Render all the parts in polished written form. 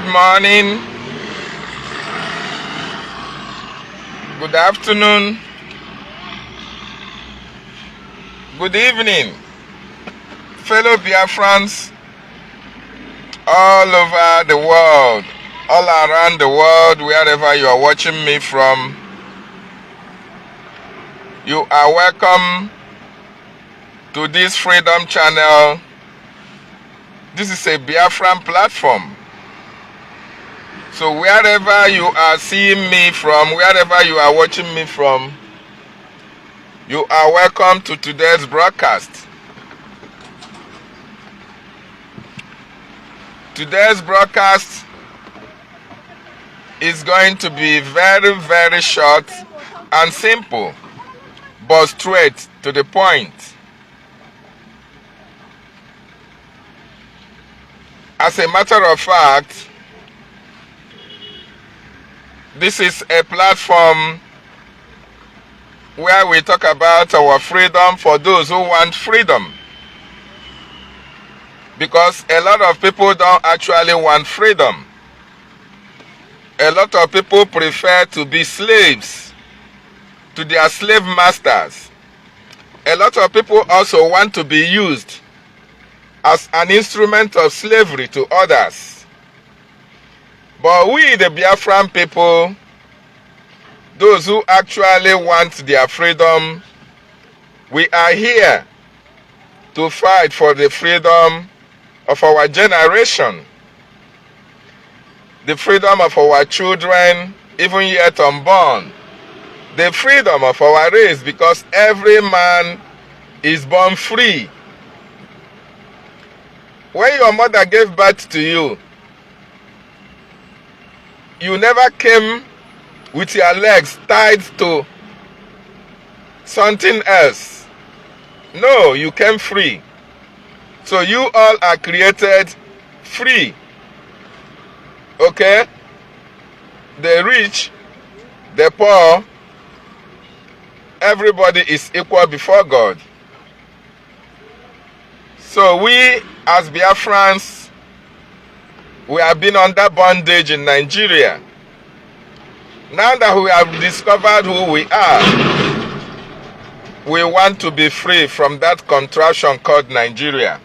morning, good afternoon, good evening, fellow Biafrans all over the world, all around the world, wherever you are watching me from. You are welcome to this Freedom Channel. This is a Biafran platform. So wherever you are seeing me from, wherever you are watching me from, you are welcome to today's broadcast. Today's broadcast is going to be very, very short and simple, but straight to the point. As a matter of fact, this is a platform where we talk about our freedom for those who want freedom. Because a lot of people don't actually want freedom. A lot of people prefer to be slaves to their slave masters. A lot of people also want to be used as an instrument of slavery to others. But we, the Biafran people, those who actually want their freedom, we are here to fight for the freedom of our generation, the freedom of our children, even yet unborn, the freedom of our race, because every man is born free. When your mother gave birth to you, you never came with your legs tied to something else. No, you came free. So you all are created free. Okay? The rich, the poor, everybody is equal before God. So we as Biafrans, we have been under bondage in Nigeria. Now that we have discovered who we are, we want to be free from that contraption called Nigeria.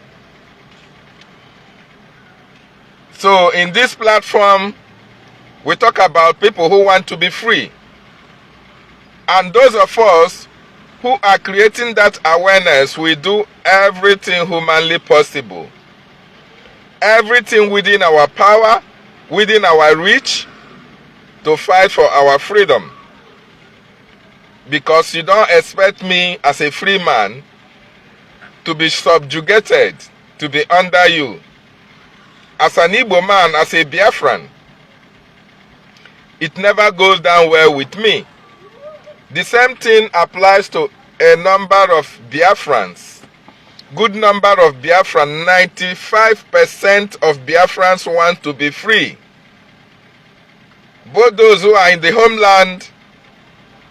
So in this platform, we talk about people who want to be free. And those of us who are creating that awareness, we do everything humanly possible. Everything within our power, within our reach, to fight for our freedom. Because you don't expect me as a free man to be subjugated, to be under you. As an Igbo man, as a Biafran, it never goes down well with me. The same thing applies to a number of Biafrans. Good number of Biafrans, 95% of Biafrans want to be free. Both those who are in the homeland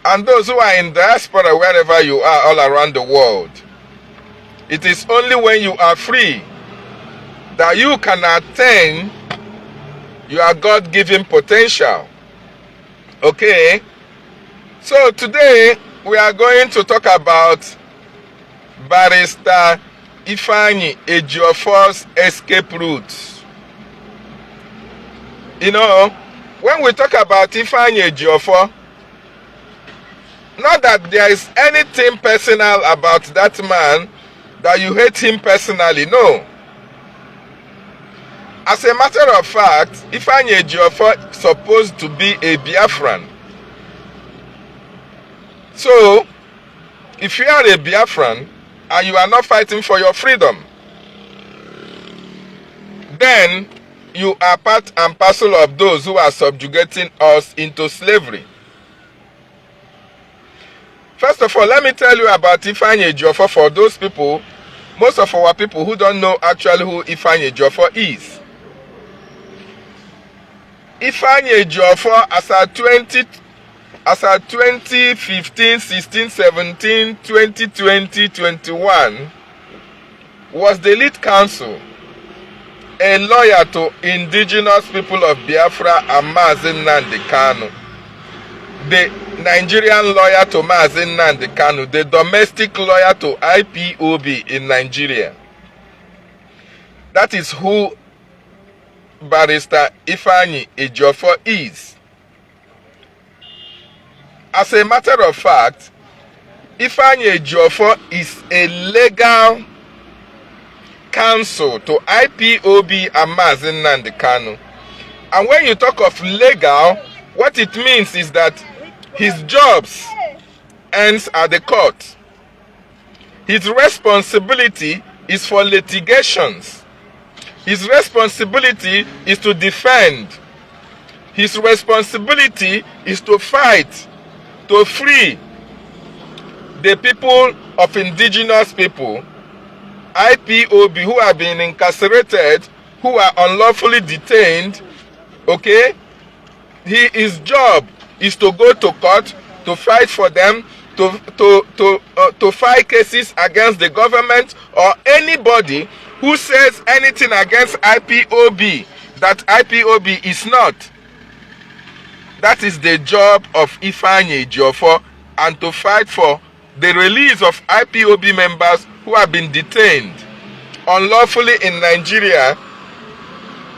and those who are in diaspora, wherever you are all around the world. It is only when you are free that you can attain your God-given potential. Okay? So today we are going to talk about Barrister IFEANYI Ejiofor'S escape route. You know, when we talk about IFEANYI Ejiofor, not that there is anything personal about that man, that you hate him personally, no. As a matter of fact, IFEANYI Ejiofor is supposed to be a Biafran. So, if you are a Biafran and you are not fighting for your freedom, then you are part and parcel of those who are subjugating us into slavery. First of all, let me tell you about IFEANYI Ejiofor for those people, most of our people who don't know actually who IFEANYI Ejiofor is. IFEANYI Ejiofor as at 2015, 16, 17, 2020, 21 was the lead counsel a lawyer to indigenous people of Biafra and MAZI NNAMDI KANU. The Nigerian lawyer to MAZI NNAMDI KANU, the domestic lawyer to IPOB in Nigeria. That is who Barrister IFEANYI Ejiofor is. As a matter of fact, IFEANYI Ejiofor is a legal counsel to IPOB and MAZI NNAMDI KANU. And when you talk of legal, what it means is that his jobs ends at the court. His responsibility is for litigations. His responsibility is to defend. His responsibility is to fight, to free the people of indigenous people, IPOB, who have been incarcerated, who are unlawfully detained. Okay? His job is to go to court, to fight for them, to file cases against the government or anybody who says anything against IPOB that IPOB is not. That is the job of IFEANYI Ejiofor, and to fight for the release of IPOB members who have been detained unlawfully in Nigeria,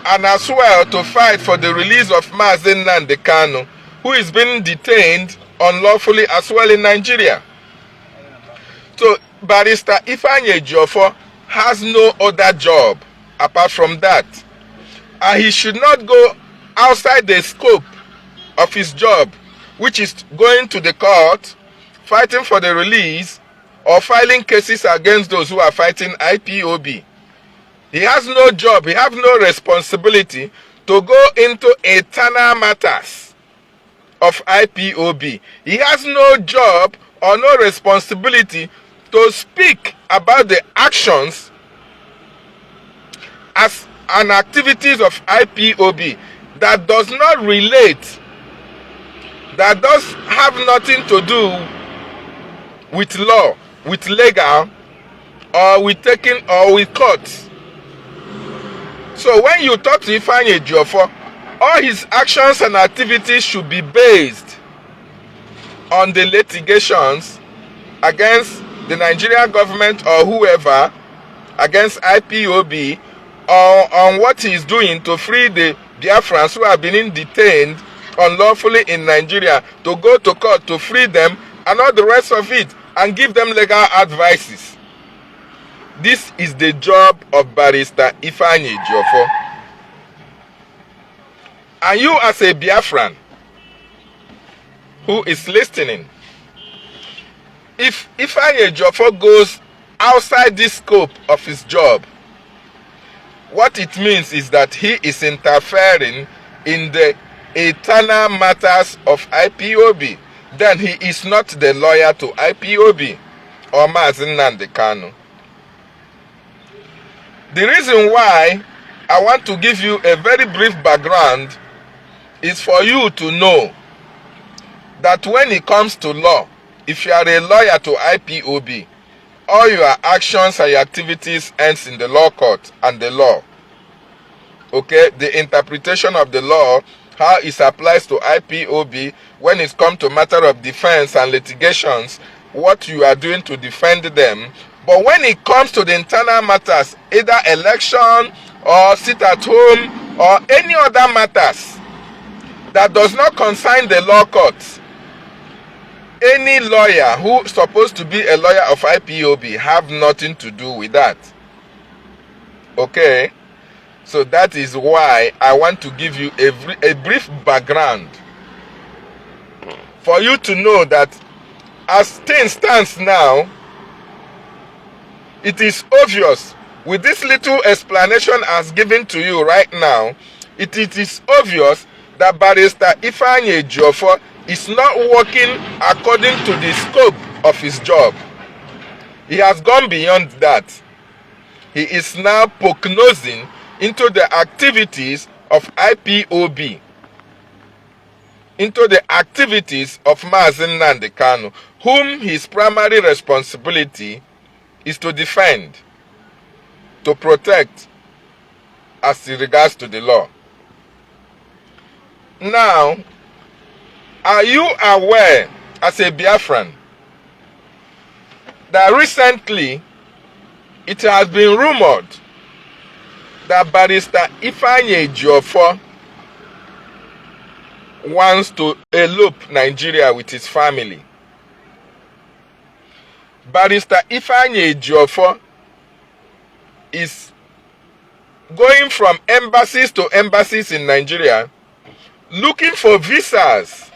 and as well to fight for the release of MAZI NNAMDI KANU, who is being detained unlawfully as well in Nigeria. So Barrister IFEANYI Ejiofor has no other job apart from that. And he should not go outside the scope of his job, which is going to the court, fighting for the release, or filing cases against those who are fighting IPOB. He has no job, he has no responsibility to go into internal matters of IPOB. He has no job or no responsibility to speak about the actions as and activities of IPOB that does not relate, that does have nothing to do with law, with legal, or with taking, or with courts. So when you talk to IFEANYI Ejiofor, all his actions and activities should be based on the litigations against the Nigerian government or whoever, against IPOB, or on what he is doing to free the Biafrans who have been detained unlawfully in Nigeria, to go to court to free them, and all the rest of it, and give them legal advices. This is the job of Barrister IFEANYI Ejiofor. And you, as a Biafran who is listening, if IFEANYI Ejiofor goes outside this scope of his job, what it means is that he is interfering in the internal matters of IPOB. Then he is not the lawyer to IPOB or MAZI NNAMDI KANU. The reason why I want to give you a very brief background is for you to know that when it comes to law, if you are a lawyer to IPOB, all your actions and your activities ends in the law court and the law. Okay, the interpretation of the law, how it applies to IPOB when it comes to matter of defense and litigations, what you are doing to defend them. But when it comes to the internal matters, either election or sit at home or any other matters that does not concern the law courts, any lawyer who is supposed to be a lawyer of IPOB have nothing to do with that. Okay? So that is why I want to give you a brief background for you to know that as things stands now, it is obvious with this little explanation as given to you right now, it is obvious that Barrister IFEANYI Ejiofor is not working according to the scope of his job. He has gone beyond that. He is now prognosing into the activities of IPOB, into the activities of MAZI NNAMDI KANU, whom his primary responsibility is to defend, to protect, as regards to the law. Now, are you aware, as a Biafran, that recently it has been rumored that Barrister IFEANYI Ejiofor wants to elope Nigeria with his family? Barrister IFEANYI Ejiofor is going from embassies to embassies in Nigeria looking for visas,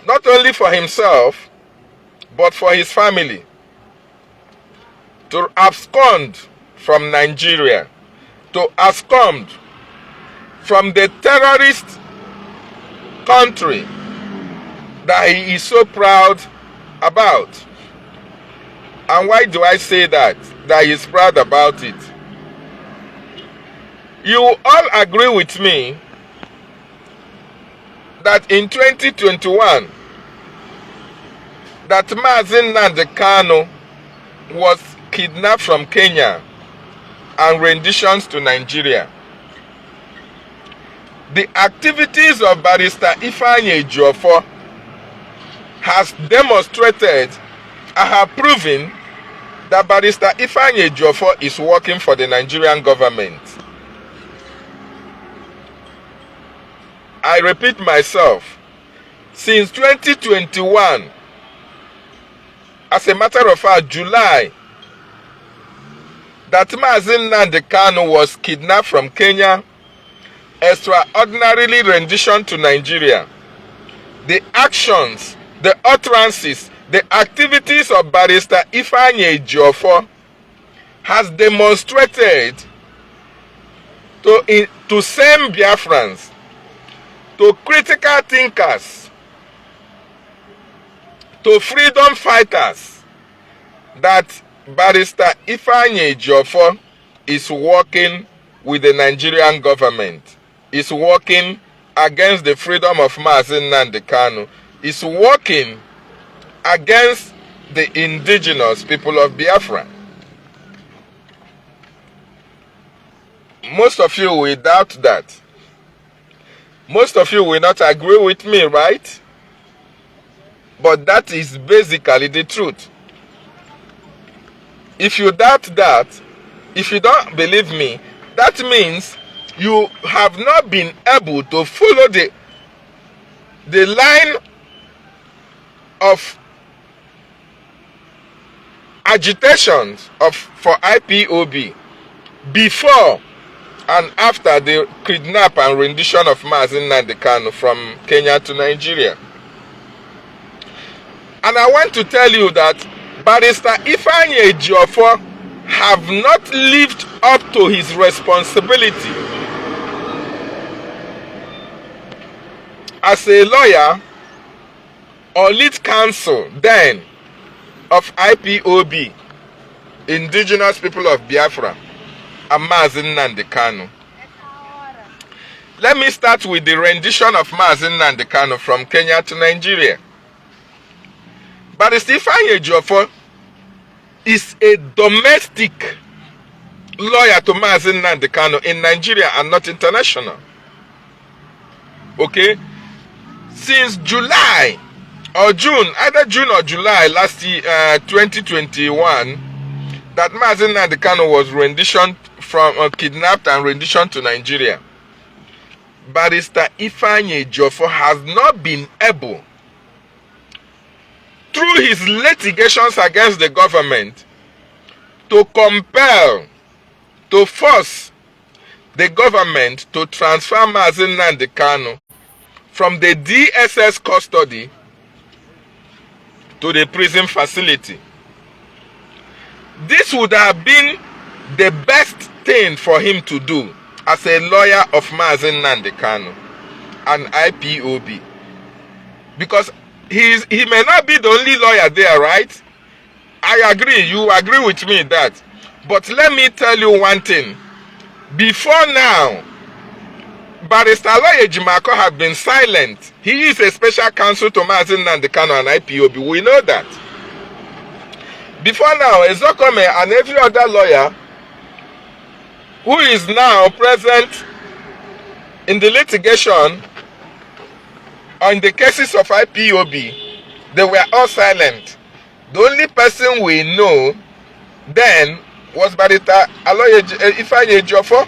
not only for himself but for his family, to abscond from Nigeria, to abscond from the terrorist country that he is so proud about. And why do I say that he is proud about it? You all agree with me that in 2021 that MAZI Nnamdi Kanu was kidnapped from Kenya and renditions to Nigeria. The activities of Barrister IFEANYI Ejiofor has demonstrated and have proven that Barrister IFEANYI Ejiofor is working for the Nigerian government. I repeat myself, since 2021, as a matter of fact, July, that MAZI Nnamdi Kanu was kidnapped from Kenya, extraordinarily renditioned to Nigeria. The actions, the utterances, the activities of Barrister IFEANYI Ejiofor has demonstrated to same Biafrans, to critical thinkers, to freedom fighters, that Barrister IFEANYI Ejiofor is working with the Nigerian government, is working against the freedom of MAZI Nnamdi Kanu, is working against the indigenous people of Biafra. Most of you will doubt that. Most of you will not agree with me, right? But that is basically the truth. If you doubt that, if you don't believe me, that means you have not been able to follow the line of agitations for IPOB before and after the kidnap and rendition of MAZI Nnamdi Kanu from Kenya to Nigeria. And I want to tell you that Barrister IFEANYI Ejiofor have not lived up to his responsibility as a lawyer or lead counsel then of IPOB, indigenous people of Biafra, and MAZI Nnamdi Kanu. Let me start with the rendition of MAZI Nnamdi Kanu from Kenya to Nigeria. Barrister IFEANYI Ejiofor is a domestic lawyer to MAZI Nnamdi Kanu in Nigeria and not international. Okay? Since July or June, either June or July last year, 2021, that MAZI Nnamdi Kanu was renditioned from kidnapped and renditioned to Nigeria. Barrister IFEANYI Ejiofor has not been able, through his litigations against the government, to compel, to force the government to transfer MAZI Nnamdi Kanu from the DSS custody to the prison facility. This would have been the best thing for him to do as a lawyer of MAZI Nnamdi Kanu and IPOB. Because he may not be the only lawyer there, right? I agree, you agree with me that. But let me tell you one thing. Before now, Barrister Ejiofor has been silent. He is a special counsel to MAZI Nnamdi Kanu and IPOB. We know that. Before now, Ezokome and every other lawyer who is now present in the litigation on the cases of IPOB, they were all silent. The only person we know then was Barrister IFEANYI Ejiofor.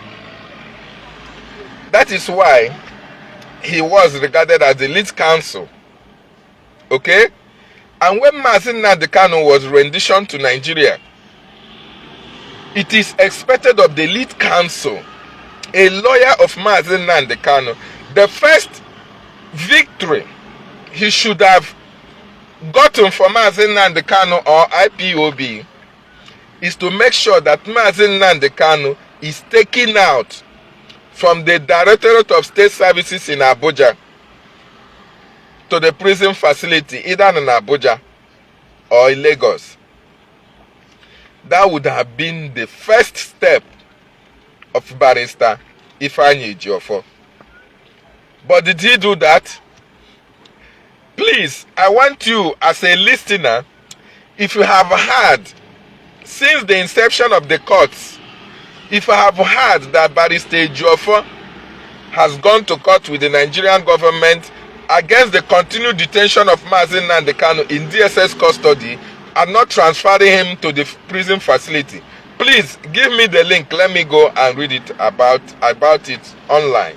That is why he was regarded as the lead counsel. Okay? And when MAZI NNAMDI KANU was renditioned to Nigeria, it is expected of the lead counsel, a lawyer of MAZI NNAMDI KANU, the first victory he should have gotten for MAZI NNAMDI KANU or IPOB is to make sure that MAZI NNAMDI KANU is taken out from the Directorate of State Services in Abuja to the prison facility, either in Abuja or in Lagos. That would have been the first step of Barrister IFEANYI Ejiofor. But did he do that? Please, I want you as a listener, if you have heard since the inception of the courts, if you have heard that Barrister Ejiofor has gone to court with the Nigerian government against the continued detention of MAZI NNAMDI KANU in DSS custody and not transferring him to the prison facility, please give me the link. Let me go and read it about it online.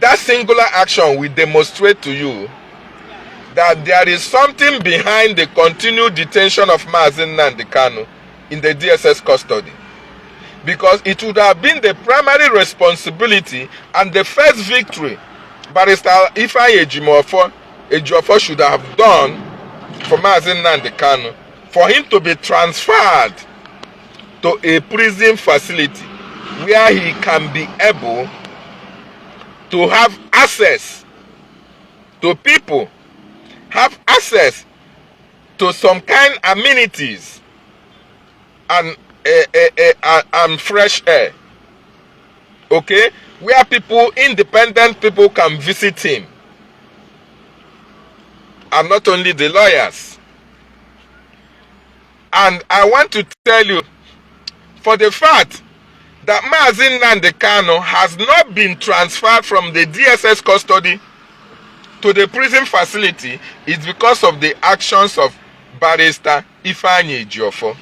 That singular action will demonstrate to you that there is something behind the continued detention of MAZI NNAMDI KANU in the DSS custody. Because it would have been the primary responsibility and the first victory Barrister IFEANYI Ejiofor should have done for MAZI NNAMDI KANU, for him to be transferred to a prison facility where he can be able to have access to people, have access to some kind of amenities and fresh air. Okay? Where people, independent people, can visit him. And not only the lawyers. And I want to tell you, for the fact that MAZI NNAMDI KANU has not been transferred from the DSS custody to the prison facility is because of the actions of Barrister IFEANYI Ejiofor.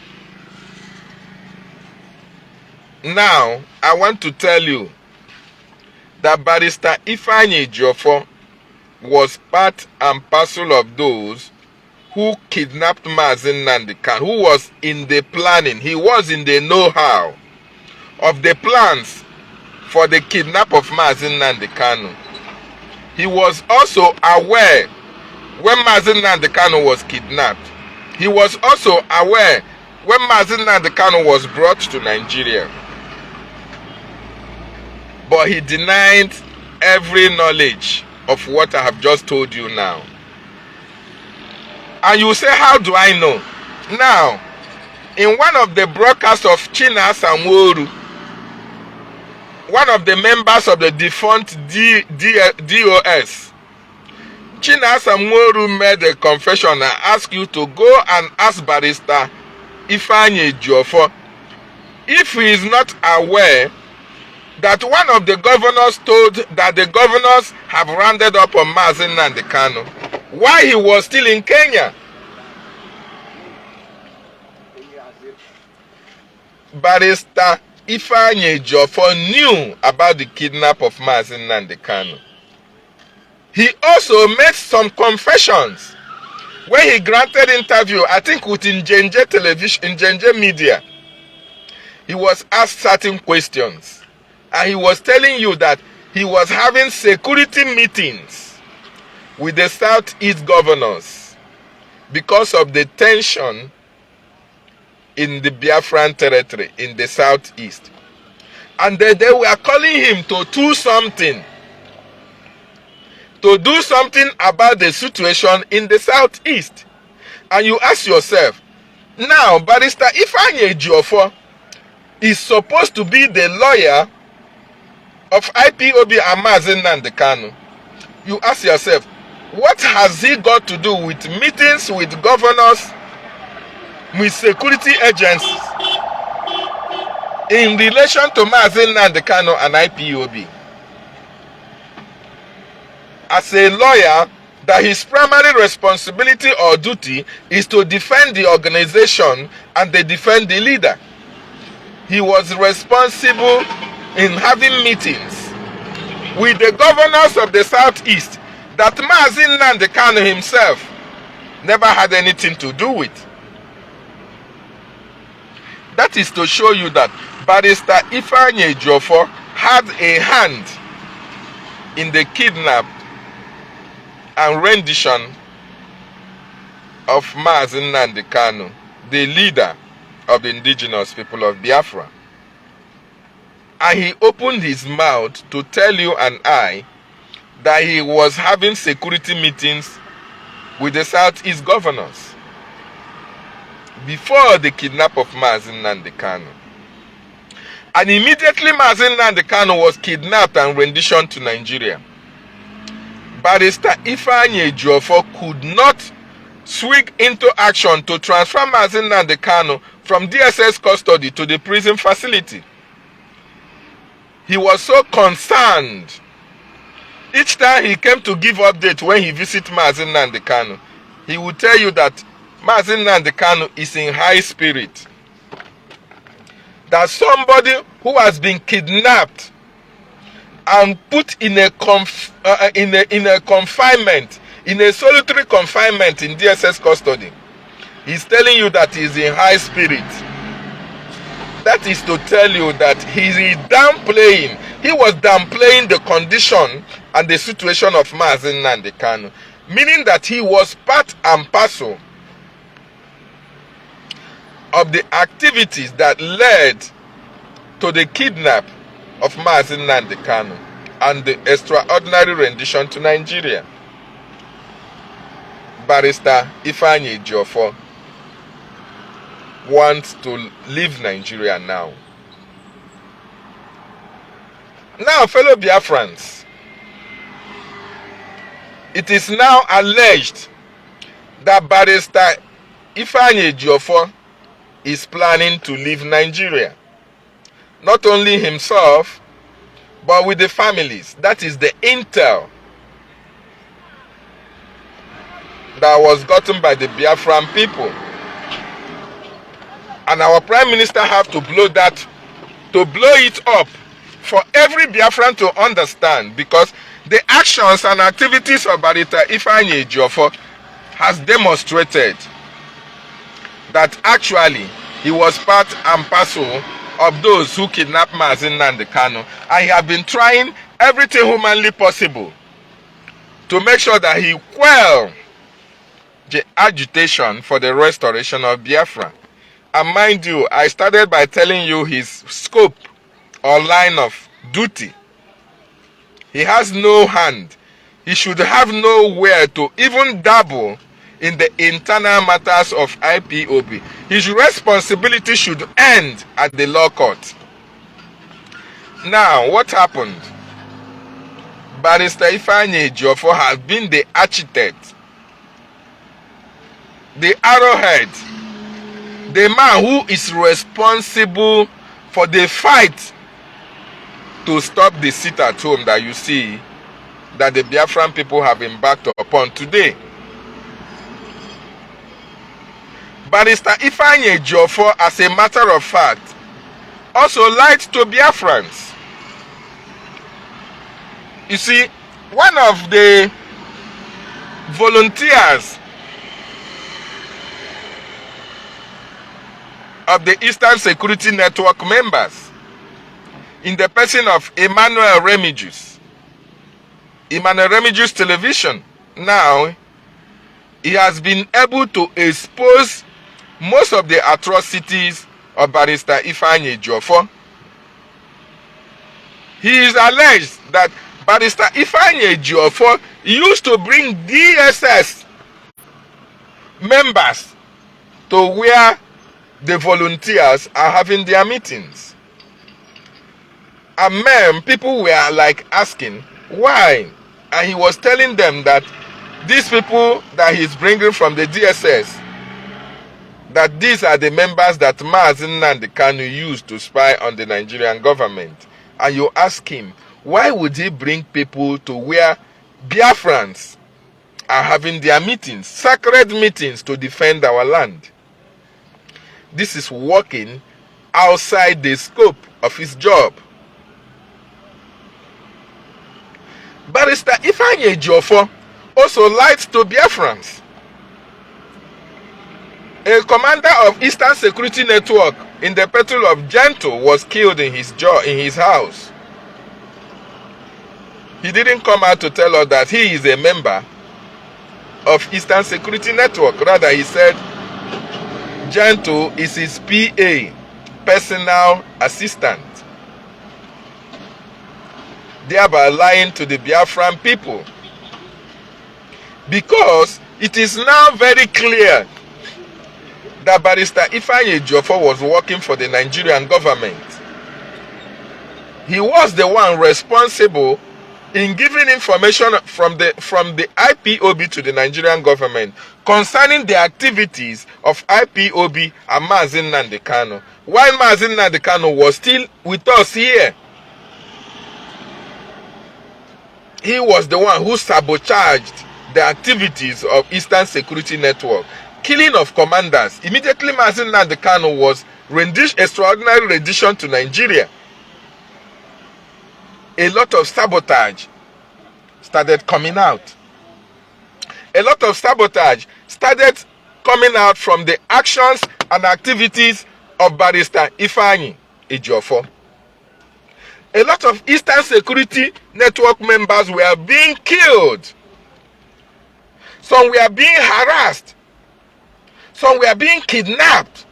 Now, I want to tell you that Barrister IFEANYI Ejiofor was part and parcel of those who kidnapped MAZI NNAMDI KANU, who was in the planning, he was in the know-how of the plans for the kidnap of MAZI NNAMDI KANU. He was also aware when MAZI NNAMDI KANU was kidnapped. He was also aware when MAZI NNAMDI KANU was brought to Nigeria. But he denied every knowledge of what I have just told you now. And you say, how do I know? Now, in one of the broadcasts of Chinasa Nworu, one of the members of the defunct DOS, Chinasa Nworu made a confession and asked you to go and ask Barrister IFEANYI Ejiofor if he is not aware that one of the governors told that the governors have rounded up on MAZI NNAMDI KANU while he was still in Kenya. Barrister IFEANYI Ejiofor knew about the kidnap of MAZI NNAMDI KANU. He also made some confessions when he granted interview, I think with Njenje television, Njenje media. He was asked certain questions. And he was telling you that he was having security meetings with the Southeast governors because of the tension in the Biafran territory in the Southeast. And they were calling him to do something. To do something about the situation in the Southeast. And you ask yourself, now Barrister IFEANYI Ejiofor is supposed to be the lawyer of IPOB and MAZI NNAMDI KANU. You ask yourself, what has he got to do with meetings with governors, with security agencies? in relation to MAZI Nnamdi Kanu and IPOB. As a lawyer, that his primary responsibility or duty is to defend the organization and they defend the leader. He was responsible in having meetings with the governors of the Southeast that MAZI Nnamdi Kanu himself never had anything to do with. That is to show you that Barrister IFEANYI Ejiofor had a hand in the kidnap and rendition of MAZI Nnamdi Kanu, the leader of the indigenous people of Biafra. And he opened his mouth to tell you and I that he was having security meetings with the Southeast governors before the kidnap of MAZI Nnamdi Kanu. And immediately MAZI Nnamdi Kanu was kidnapped and renditioned to Nigeria, Barrister IFEANYI Ejiofor could not swing into action to transfer MAZI Nnamdi Kanu from DSS custody to the prison facility. He was so concerned. Each time he came to give update when he visited MAZI Nnamdi Kanu, he would tell you that MAZI Nnamdi Kanu is in high spirit. That somebody who has been kidnapped and put in a confinement, in a solitary confinement in DSS custody, he's telling you that he's in high spirit. That is to tell you that he was downplaying the condition and the situation of MAZI Nnamdi Kanu, meaning that he was part and parcel of the activities that led to the kidnap of MAZI Nnamdi Kanu and the extraordinary rendition to Nigeria. Barrister IFEANYI Ejiofor wants to leave Nigeria now. Now, fellow Biafrans, it is now alleged that Barrister IFEANYI Ejiofor is planning to leave Nigeria. Not only himself, but with the families. That is the intel that was gotten by the Biafran people. And our Prime Minister have to blow it up for every Biafran to understand, because the actions and activities of Barrister IFEANYI Ejiofor has demonstrated that actually he was part and parcel of those who kidnapped MAZI Nnamdi Kanu, and he have been trying everything humanly possible to make sure that he quell the agitation for the restoration of Biafra. And mind you, I started by telling you his scope or line of duty. He has no hand. He should have nowhere to even dabble in the internal matters of IPOB. His responsibility should end at the law court. Now, what happened? Barrister IFEANYI Ejiofor has been the architect, the arrowhead, the man who is responsible for the fight to stop the sit at home that you see that the Biafran people have embarked upon today. Barrister IFEANYI Ejiofor, as a matter of fact, also lied to Biafrans. You see, one of the volunteers of the Eastern Security Network members, in the person of Emmanuel Remigius Television, now he has been able to expose most of the atrocities of Barrister IFEANYI Ejiofor. He is alleged that Barrister IFEANYI Ejiofor used to bring DSS members to where the volunteers are having their meetings. And men, people were like asking, why? And he was telling them that these people that he's bringing from the DSS, that these are the members that MAZI Nnamdi Kanu used to spy on the Nigerian government. And you ask him, why would he bring people to where Biafrans are having their meetings, sacred meetings to defend our land? This is working outside the scope of his job. Barrister IFEANYI Ejiofor also lied to Biafrans. A commander of Eastern Security Network in the Battle of Gento was killed in his house. He didn't come out to tell us that he is a member of Eastern Security Network. Rather, he said Gento is his PA, personal assistant, thereby lying to the Biafran people. Because it is now very clear that Barrister IFEANYI Ejiofor was working for the Nigerian government. He was the one responsible in giving information from the IPOB to the Nigerian government concerning the activities of IPOB and MAZI Nnamdi Kanu, while MAZI Nnamdi Kanu was still with us here. He was the one who sabotaged the activities of Eastern Security Network, killing of commanders. Immediately MAZI Nnamdi Kanu was extraordinary rendition to Nigeria. A lot of sabotage started coming out. A lot of sabotage started coming out from the actions and activities of Barrister IFEANYI Ejiofor. A lot of Eastern Security Network members were being killed. Some were being harassed. Some were being kidnapped.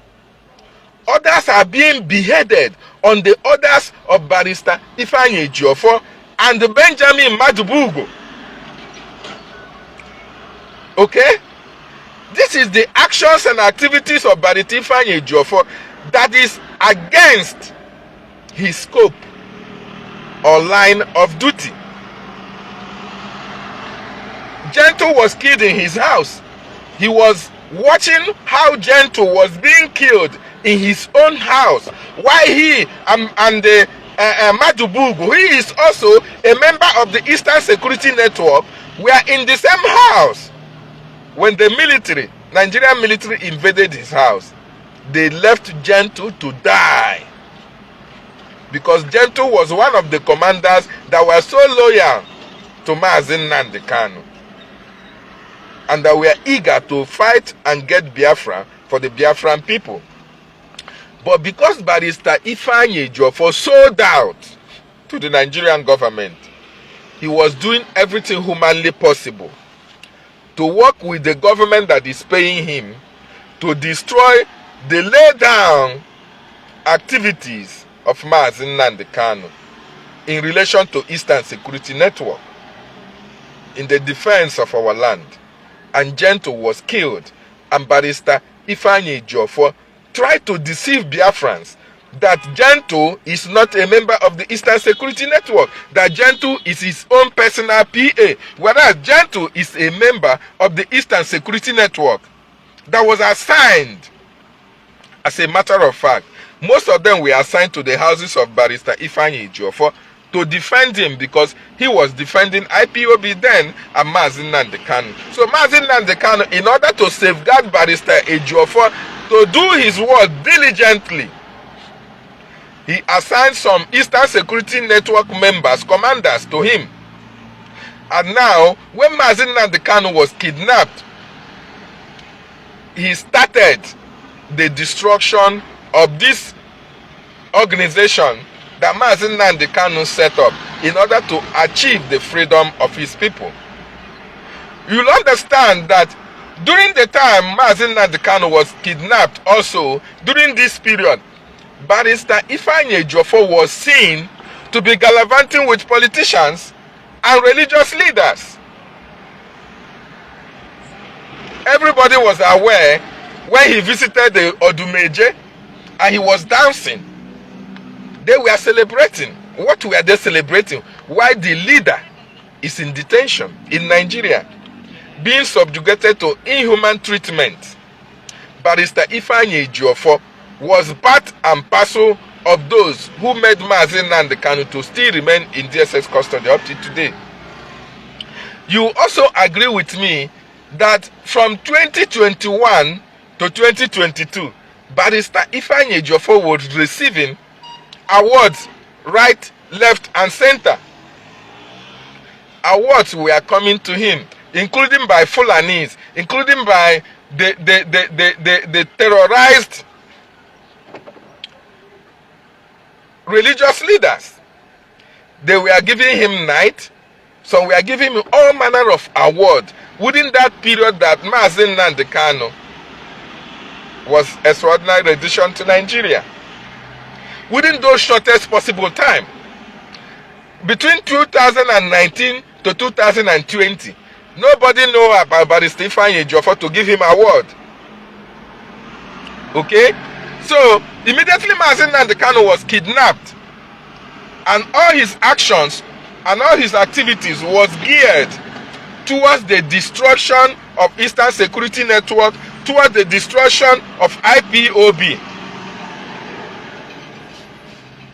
Others are being beheaded on the orders of Barrister IFEANYI Ejiofor and Benjamin Madubugu. Okay? This is the actions and activities of Barrister IFEANYI Ejiofor that is against his scope or line of duty. Gento was killed in his house. He was watching how Gento was being killed in his own house, while he and Madubugu, who is also a member of the Eastern Security Network, were in the same house. When the Nigerian military invaded his house, they left Gento to die. Because Gento was one of the commanders that were so loyal to MAZI Nnamdi Kanu, and that were eager to fight and get Biafra for the Biafran people. But because Barrister IFEANYI Ejiofor sold out to the Nigerian government, he was doing everything humanly possible to work with the government that is paying him to destroy the lay-down activities of MAZI Nnamdi Kanu in relation to Eastern Security Network in the defense of our land. And Gento was killed, and Barrister IFEANYI Ejiofor tried to deceive Biafrans that Gento is not a member of the Eastern Security Network, that Gento is his own personal PA, whereas Gento is a member of the Eastern Security Network that was assigned. As a matter of fact, most of them were assigned to the houses of Barrister IFEANYI Ejiofor to defend him, because he was defending IPOB then and MAZI Nnamdi Kanu. So MAZI Nnamdi Kanu, in order to safeguard Barrister Ejiofor to do his work diligently, he assigned some Eastern Security Network members, commanders, to him. And now, when MAZI Nnamdi Kanu was kidnapped, he started the destruction of this organization that MAZI Nnamdi Kanu set up in order to achieve the freedom of his people. You'll understand that during the time MAZI Nnamdi Kanu was kidnapped, also during this period, Barrister IFEANYI Ejiofor was seen to be gallivanting with politicians and religious leaders. Everybody was aware when he visited the Odumeje and he was dancing. They were celebrating. What were they celebrating? Why the leader is in detention in Nigeria, being subjugated to inhuman treatment. Barrister Ifeanyi Ejiofor was part and parcel of those who made MAZI NNAMDI KANU to still remain in DSS custody up to today. You also agree with me that from 2021 to 2022, Barrister Ifeanyi Ejiofor was receiving awards right, left, and center. Awards were coming to him, including by Fulanis, including by the terrorized religious leaders. They were giving him night, some were giving him all manner of awards within that period that MAZI NNAMDI KANU was extraordinary addition to Nigeria. Within those shortest possible time, between 2019 to 2020, nobody know about Barrister Ifeanyi Ejiofor to give him award. Okay? So, immediately MAZI NNAMDI KANU was kidnapped, and all his actions and all his activities was geared towards the destruction of Eastern Security Network, towards the destruction of IPOB,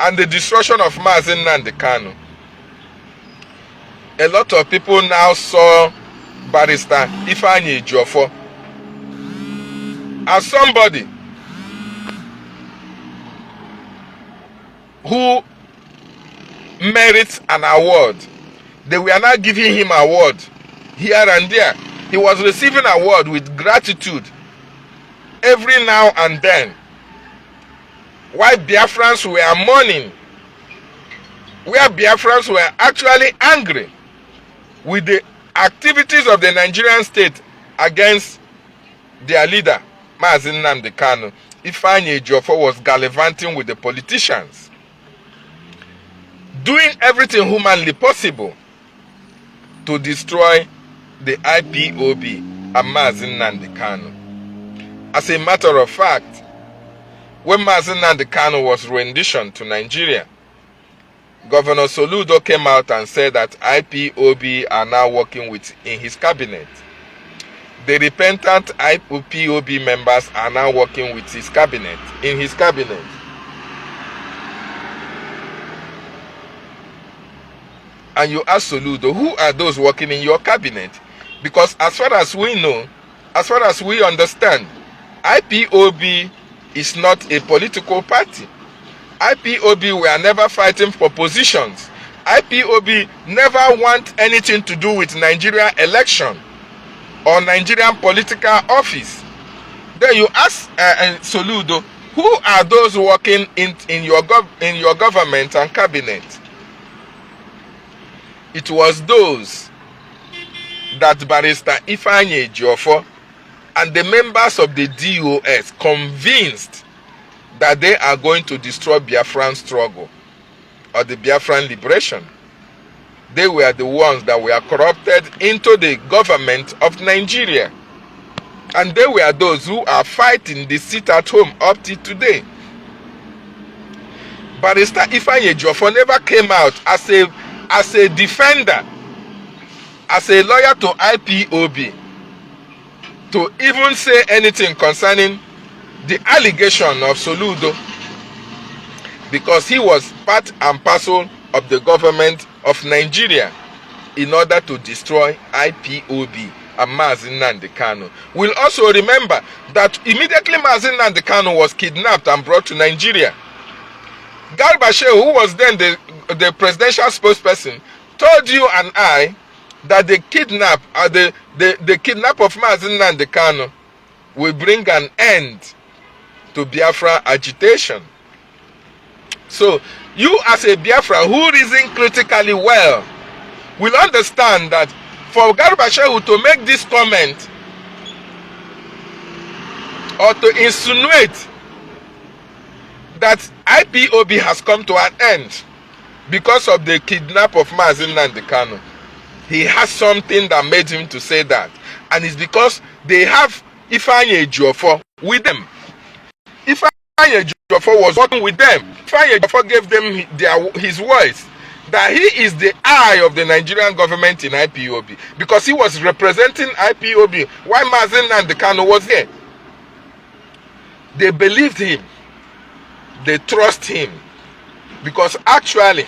and the destruction of MAZI NNAMDI KANU. A lot of people now saw Barrister Ifeanyi Ejiofor as somebody who merits an award. They were not giving him award here and there. He was receiving award with gratitude every now and then. While Biafrans were mourning, where Biafrans were actually angry with the activities of the Nigerian state against their leader, MAZI NNAMDI KANU, Ifeanyi Ejiofor was gallivanting with the politicians, doing everything humanly possible to destroy the IPOB and MAZI NNAMDI KANU. As a matter of fact, when MAZI NNAMDI KANU was renditioned to Nigeria, Governor Soludo came out and said that IPOB are now working in his cabinet. The repentant IPOB members are now working in his cabinet. And you ask Soludo, who are those working in your cabinet? Because as far as we know, as far as we understand, IPOB is not a political party. IPOB were never fighting for positions. IPOB never want anything to do with Nigeria election or Nigerian political office. Then you ask Soludo, who are those working in your government and cabinet? It was those that Barrister Ifeanyi Ejiofor and the members of the DOS convinced that they are going to destroy Biafran struggle or the Biafran liberation. They were the ones that were corrupted into the government of Nigeria. And they were those who are fighting the seat at home up to today. Barrister Ifeanyi Ejiofor never came out as a defender, as a lawyer to IPOB, to even say anything concerning the allegation of Soludo, because he was part and parcel of the government of Nigeria in order to destroy IPOB and MAZI NNAMDI KANU. We'll also remember that immediately MAZI NNAMDI KANU was kidnapped and brought to Nigeria, Garba Shehu, who was then the presidential spokesperson, told you and I that the kidnap of MAZI NNAMDI KANU will bring an end to Biafra agitation. So, you as a Biafra who reason critically well will understand that for Garba Shehu to make this comment or to insinuate that IPOB has come to an end because of the kidnap of MAZI NNAMDI KANU, he has something that made him to say that, and it's because they have Ifeanyi Ejiofor with them. Ifeanyi Ejiofor was working with them. Ifeanyi Ejiofor gave them his voice that he is the eye of the Nigerian government in IPOB, because he was representing IPOB while MAZI NNAMDI KANU was there. They believed him. They trust him. Because actually,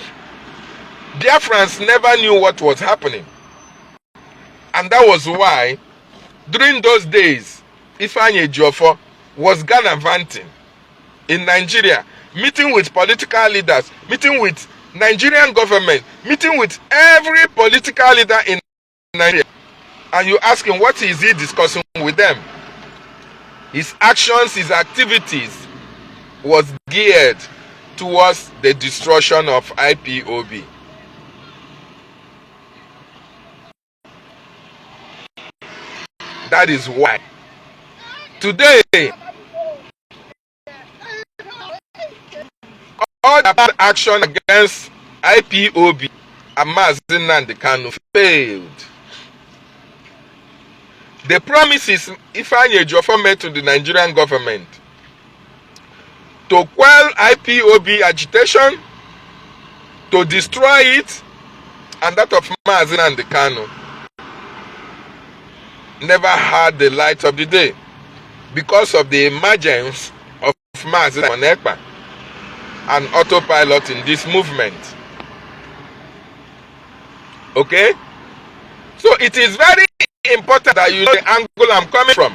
Biafrans never knew what was happening. And that was why, during those days, IFEANYI Ejiofor was gallivanting in Nigeria, meeting with political leaders, meeting with Nigerian government, meeting with every political leader in Nigeria. And you ask him, what is he discussing with them? His actions, his activities was geared towards the destruction of IPOB. That is why today all the bad action against IPOB and MAZI NNAMDI KANU failed. The promises IFEANYI Ejiofor made to the Nigerian government to quell IPOB agitation, to destroy it, and that of MAZI NNAMDI KANU never had the light of the day because of the emergence of MAZI NNAMDI and autopilot in this movement. Okay? So it is very important that you know the angle I'm coming from.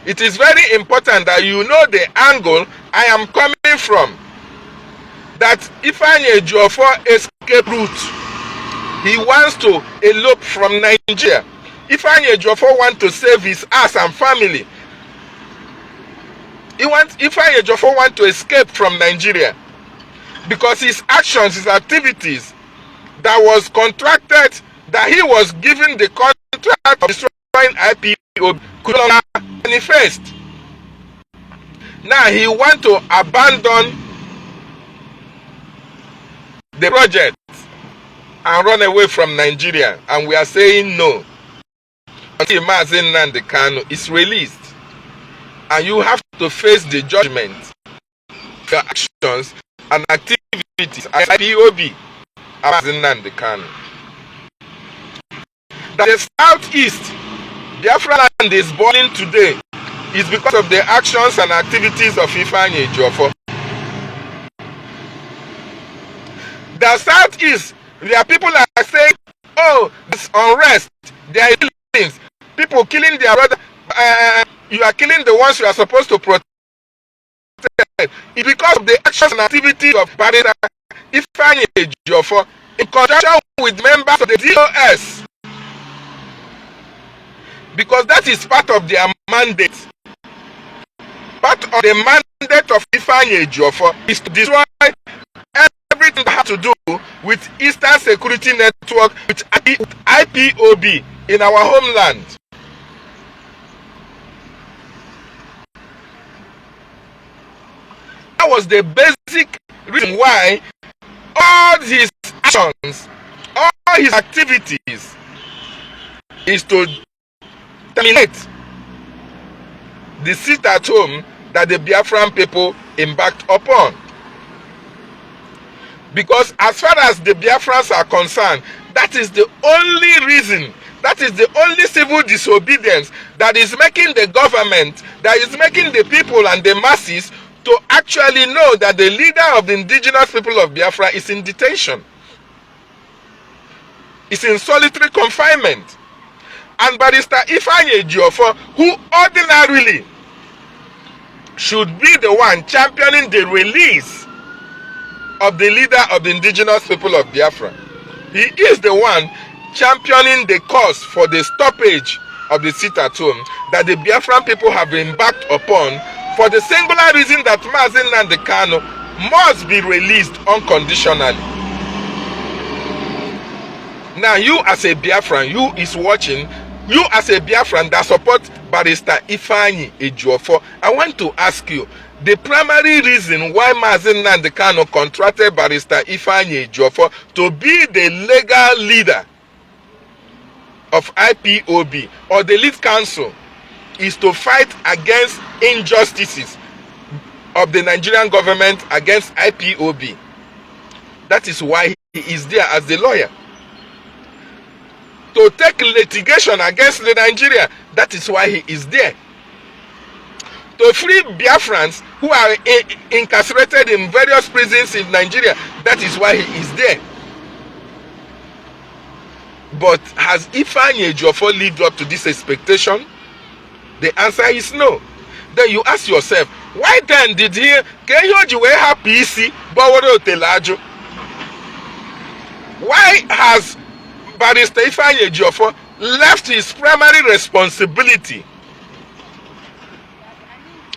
It is very important that you know the angle I am coming from. That IFEANYI Ejiofor escape route. He wants to elope from Nigeria. IFEANYI Ejiofor wants to save his ass and family. IFEANYI Ejiofor wants to escape from Nigeria because his actions, his activities that was contracted, that he was given the contract of destroying IPOB could not manifest. Now he wants to abandon the project and run away from Nigeria, and we are saying no until MAZI NNAMDI KANU is released, and you have to face the judgment for actions and activities as IPOB and MAZI NNAMDI KANU. That the southeast Biafra land is burning today is because of the actions and activities of IFEANYI Ejiofor. The southeast, there are people that are saying, oh, there's unrest, there are killings, people killing their brother, you are killing the ones you are supposed to protect. It's because of the actions and activities of Barrister IFEANYI Ejiofor in conjunction with members of the DOS. Because that is part of their mandate. Part of the mandate of IFEANYI Ejiofor is to destroy everything that has to do with Eastern Security Network, with IPOB in our homeland. That was the basic reason why all his actions, all his activities is to terminate the sit at home that the Biafran people embarked upon. Because as far as the Biafrans are concerned, that is the only reason, that is the only civil disobedience that is making the government, that is making the people and the masses to actually know that the leader of the indigenous people of Biafra is in detention. Is in solitary confinement. And Barrister IFEANYI Ejiofor, who ordinarily should be the one championing the release of the leader of the indigenous people of Biafra, he is the one championing the cause for the stoppage of the sit at home that the Biafran people have embarked upon for the singular reason that MAZI NNAMDI KANU must be released unconditionally. Now you as a Biafran, you is watching, you as a Biafran that support Barrister IFEANYI Ejiofor, I want to ask you, the primary reason why MAZI NNAMDI KANU contracted Barrister IFEANYI Ejiofor to be the legal leader of IPOB or the lead counsel is to fight against injustices of the Nigerian government against IPOB. That is why he is there as the lawyer. To take litigation against the Nigeria, That is why he is there. To free Biafrans who are incarcerated in various prisons in Nigeria. That is why he is there. But has IFEANYI Ejiofor lived up to this expectation? The answer is no. Then you ask yourself, why then did he why has Barrister IFEANYI Ejiofor left his primary responsibility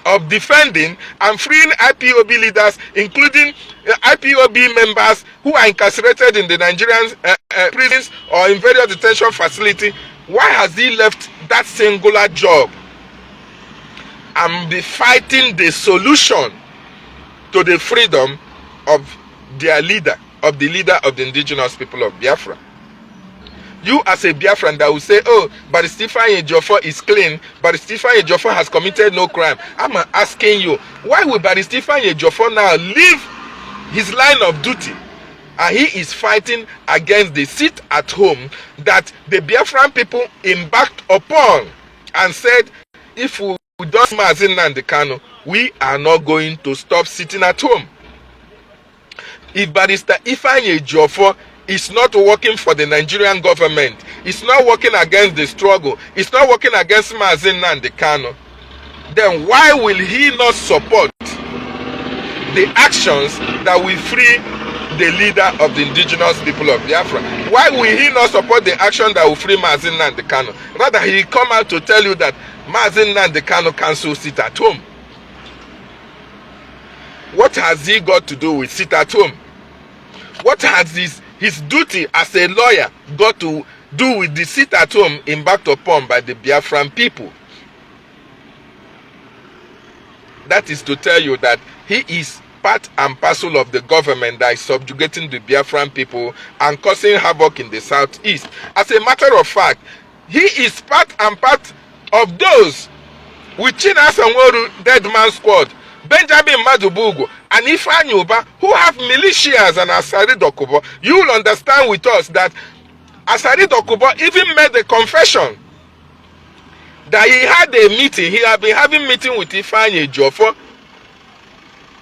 of defending and freeing IPOB leaders, including IPOB members who are incarcerated in the Nigerian prisons or in various detention facilities? Why has he left that singular job and be fighting the solution to the freedom of their leader, of the leader of the indigenous people of Biafra? You as a Biafran that will say, oh, Barrister Ejiofor is clean, Barrister Ejiofor has committed no crime. I'm asking you, why will Barrister Ejiofor now leave his line of duty and he is fighting against the sit at home that the Biafran people embarked upon and said, if we don't MAZI Nnamdi Kanu, we are not going to stop sitting at home. If Barrister IFEANYI Ejiofor is not working for the Nigerian government, it's not working against the struggle, it's not working against MAZI Nnamdi Kanu, then why will he not support the actions that will free the leader of the indigenous people of Biafra? Why will he not support the action that will free MAZI Nnamdi Kanu? Rather, he come out to tell you that MAZI Nnamdi Kanu can still sit at home. What has he got to do with sit at home? What has his duty as a lawyer got to do with the sit at home embarked upon by the Biafran people? That is to tell you that he is part and parcel of the government that is subjugating the Biafran people and causing havoc in the southeast. As a matter of fact, he is part and part of those with Chinasa Nworu Dead Man Squad, Benjamin Madubugu, and IFEANYI Uba, who have militias and Asari Dokubo. You will understand with us that Asari Dokubo even made a confession that he had a meeting, he had been having meeting with IFEANYI Ejiofor,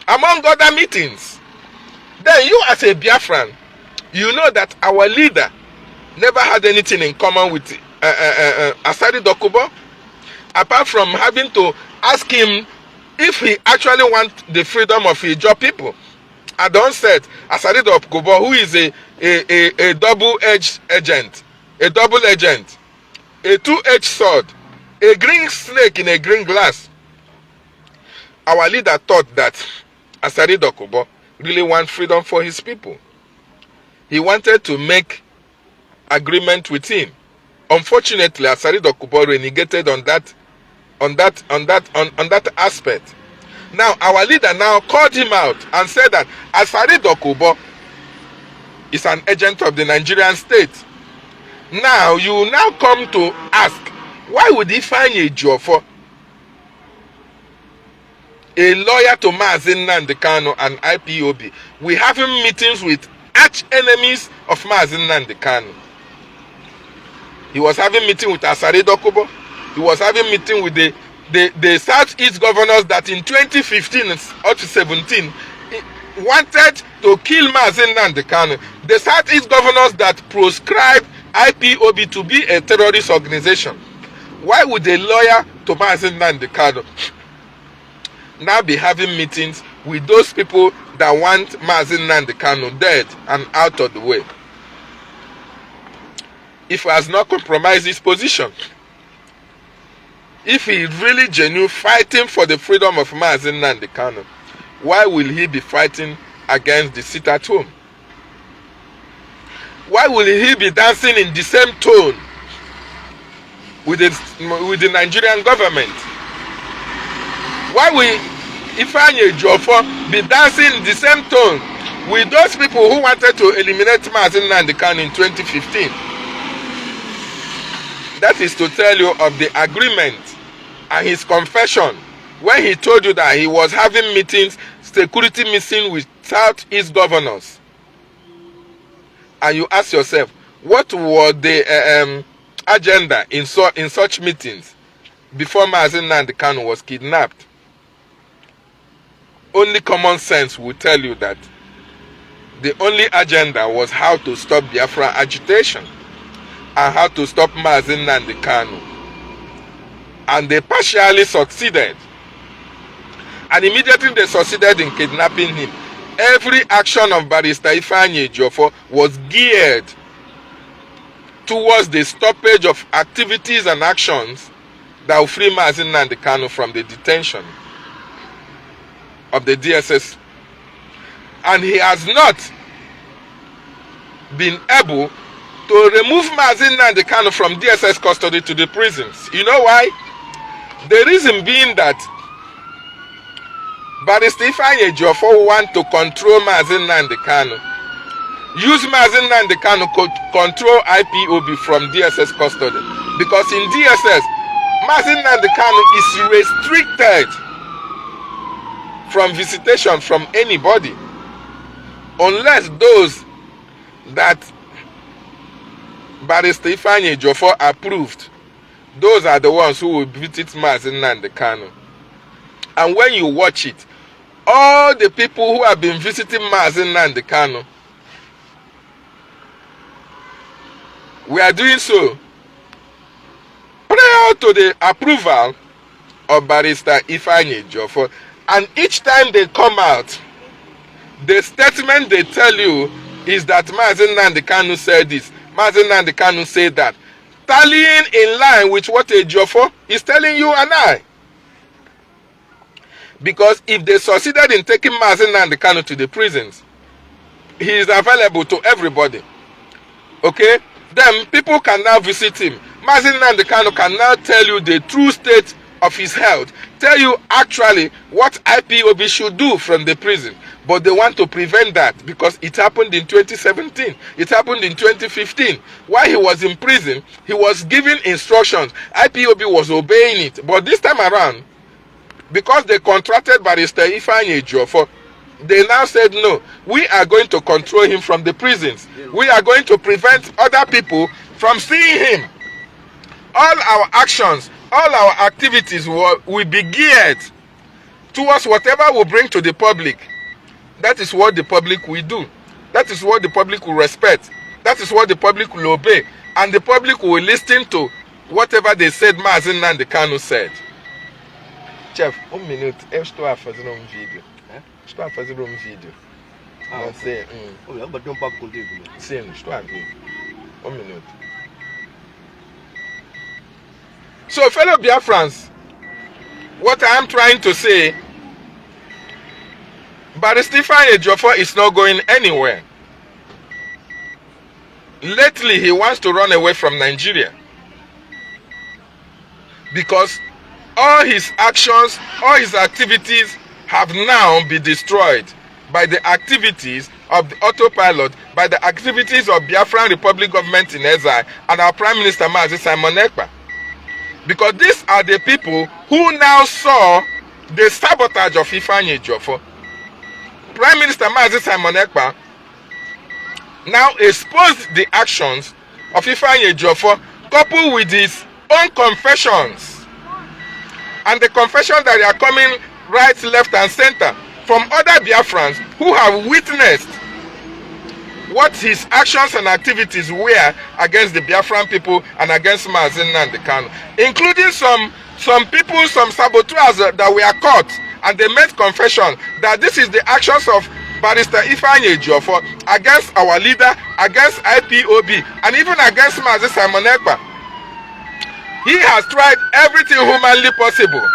among other meetings. Then you as a Biafran, you know that our leader never had anything in common with Asari Dokubo, apart from having to ask him if he actually wants the freedom of Ijaw people. I don't said Asari Dokubo, who is a double-edged agent, a double agent, a two-edged sword, a green snake in a green glass. Our leader thought that Asari Dokubo really wants freedom for his people. He wanted to make agreement with him. Unfortunately, Asari Dokubo renegated on that aspect. Now, our leader now called him out and said that Asari Dokubo is an agent of the Nigerian state. Now, you now come to ask, why would IFEANYI Ejiofor, a lawyer to MAZI Nnamdi Kanu and IPOB, we having meetings with arch enemies of MAZI Nnamdi Kanu? He was having meeting with Asari Dokubo. He was having meeting with the Southeast governors that in 2015 up to 17 wanted to kill MAZI Nnamdi Kanu. The Southeast governors that proscribed IPOB to be a terrorist organization. Why would a lawyer to MAZI Nnamdi Kanu now be having meetings with those people that want MAZI Nnamdi Kanu dead and out of the way? If he has not compromised his position, if he is really genuine fighting for the freedom of MAZI Nnamdi Kanu, why will he be fighting against the sit at home? Why will he be dancing in the same tone with the Nigerian government? Why will IFEANYI Ejiofor be dancing in the same tone with those people who wanted to eliminate MAZI Nnamdi Kanu in 2015? That is to tell you of the agreement and his confession when he told you that he was having meetings, security meetings with Southeast governors. And you ask yourself, what was the agenda in such meetings? before MAZI Nnamdi Kanu was kidnapped. Only common sense will tell you that the only agenda was how to stop Biafra agitation and how to stop MAZI Nnamdi Kanu. And they partially succeeded. And immediately they succeeded in kidnapping him. Every action of Barrister IFEANYI Ejiofor was geared towards the stoppage of activities and actions that will free MAZI Nnamdi Kanu from the detention of the DSS. And he has not been able to remove MAZI Nnamdi Kanu from DSS custody to the prisons. You know why? The reason being that Barrister IFEANYI Ejiofor want to control MAZI Nnamdi Kanu. Use MAZI Nnamdi Kanu to control IPOB from DSS custody. Because in DSS, MAZI Nnamdi Kanu is restricted from visitation from anybody. Unless those that Barrister IFEANYI Ejiofor approved, those are the ones who will visit MAZI Nnamdi Kanu. And when you watch it, all the people who have been visiting MAZI Nnamdi Kanu, we are doing so prior to the approval of Barrister IFEANYI Ejiofor. And each time they come out, the statement they tell you is that MAZI Nnamdi Kanu said this, MAZI Nnamdi Kanu said that, tallying in line with what Ejiofor is telling you and I. Because if they succeeded in taking MAZI Nnamdi Kanu to the prisons, he is available to everybody. Okay? Then people can now visit him. MAZI Nnamdi Kanu can now tell you the true state of his health. Tell you actually what IPOB should do from the prison. But they want to prevent that because it happened in 2017. It happened in 2015. While he was in prison, he was giving instructions. IPOB was obeying it. But this time around, because they contracted Barrister IFEANYI Ejiofor, they now said, no, we are going to control him from the prisons. We are going to prevent other people from seeing him. All our actions, all our activities will be geared towards whatever we bring to the public. That is what the public will do. That is what the public will respect. That is what the public will obey. And the public will listen to whatever they said MAZI Nnamdi Kanu said. Chef, 1 minute. Estou a fazer vídeo. Estou a fazer vídeo. Você, Olha, bater papo contigo. Sim, estou a ver. 1 minute. So, fellow Biafrans, what I am trying to say, Barrister IFEANYI Ejiofor is not going anywhere. Lately, he wants to run away from Nigeria. Because all his actions, all his activities have now been destroyed by the activities of the autopilot, by the activities of Biafran Republic government in exile and our Prime Minister Mazi Simon Ekpa. Because these are the people who now saw the sabotage of IFEANYI Ejiofor. Prime Minister Mazi Simon Ekpa now exposed the actions of IFEANYI Ejiofor coupled with his own confessions. And the confessions that are coming right, left and center from other Biafrans who have witnessed what his actions and activities were against the Biafran people and against MAZI Nnamdi Kanu, including some people, some saboteurs that were caught, and they made confession that this is the actions of Barrister IFEANYI Ejiofor against our leader, against IPOB, and even against Mazi Simon Ekpa. He has tried everything humanly possible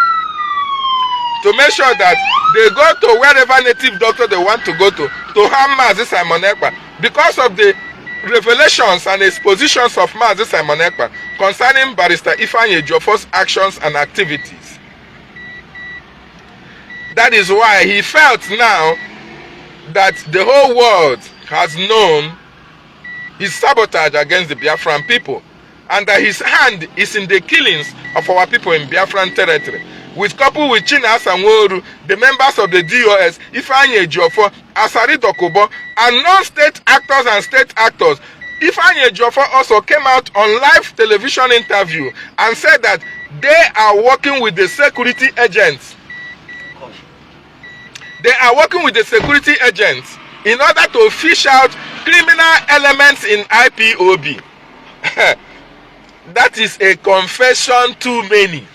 to make sure that they go to wherever native doctor they want to go to harm Mazi Simon Ekpa, because of the revelations and expositions of Mazi Simon Ekpa concerning Barrister IFEANYI Ejiofor's actions and activities. That is why he felt now that the whole world has known his sabotage against the Biafran people, and that his hand is in the killings of our people in Biafran territory. With coupled with Chinasa Nworu, the members of the DOS, IFEANYI Ejiofor, Asari Dokubo, and non-state actors and state actors. IFEANYI Ejiofor also came out on live television interview and said that They are working with the security agents. They are working with the security agents in order to fish out criminal elements in IPOB. That is a confession too many.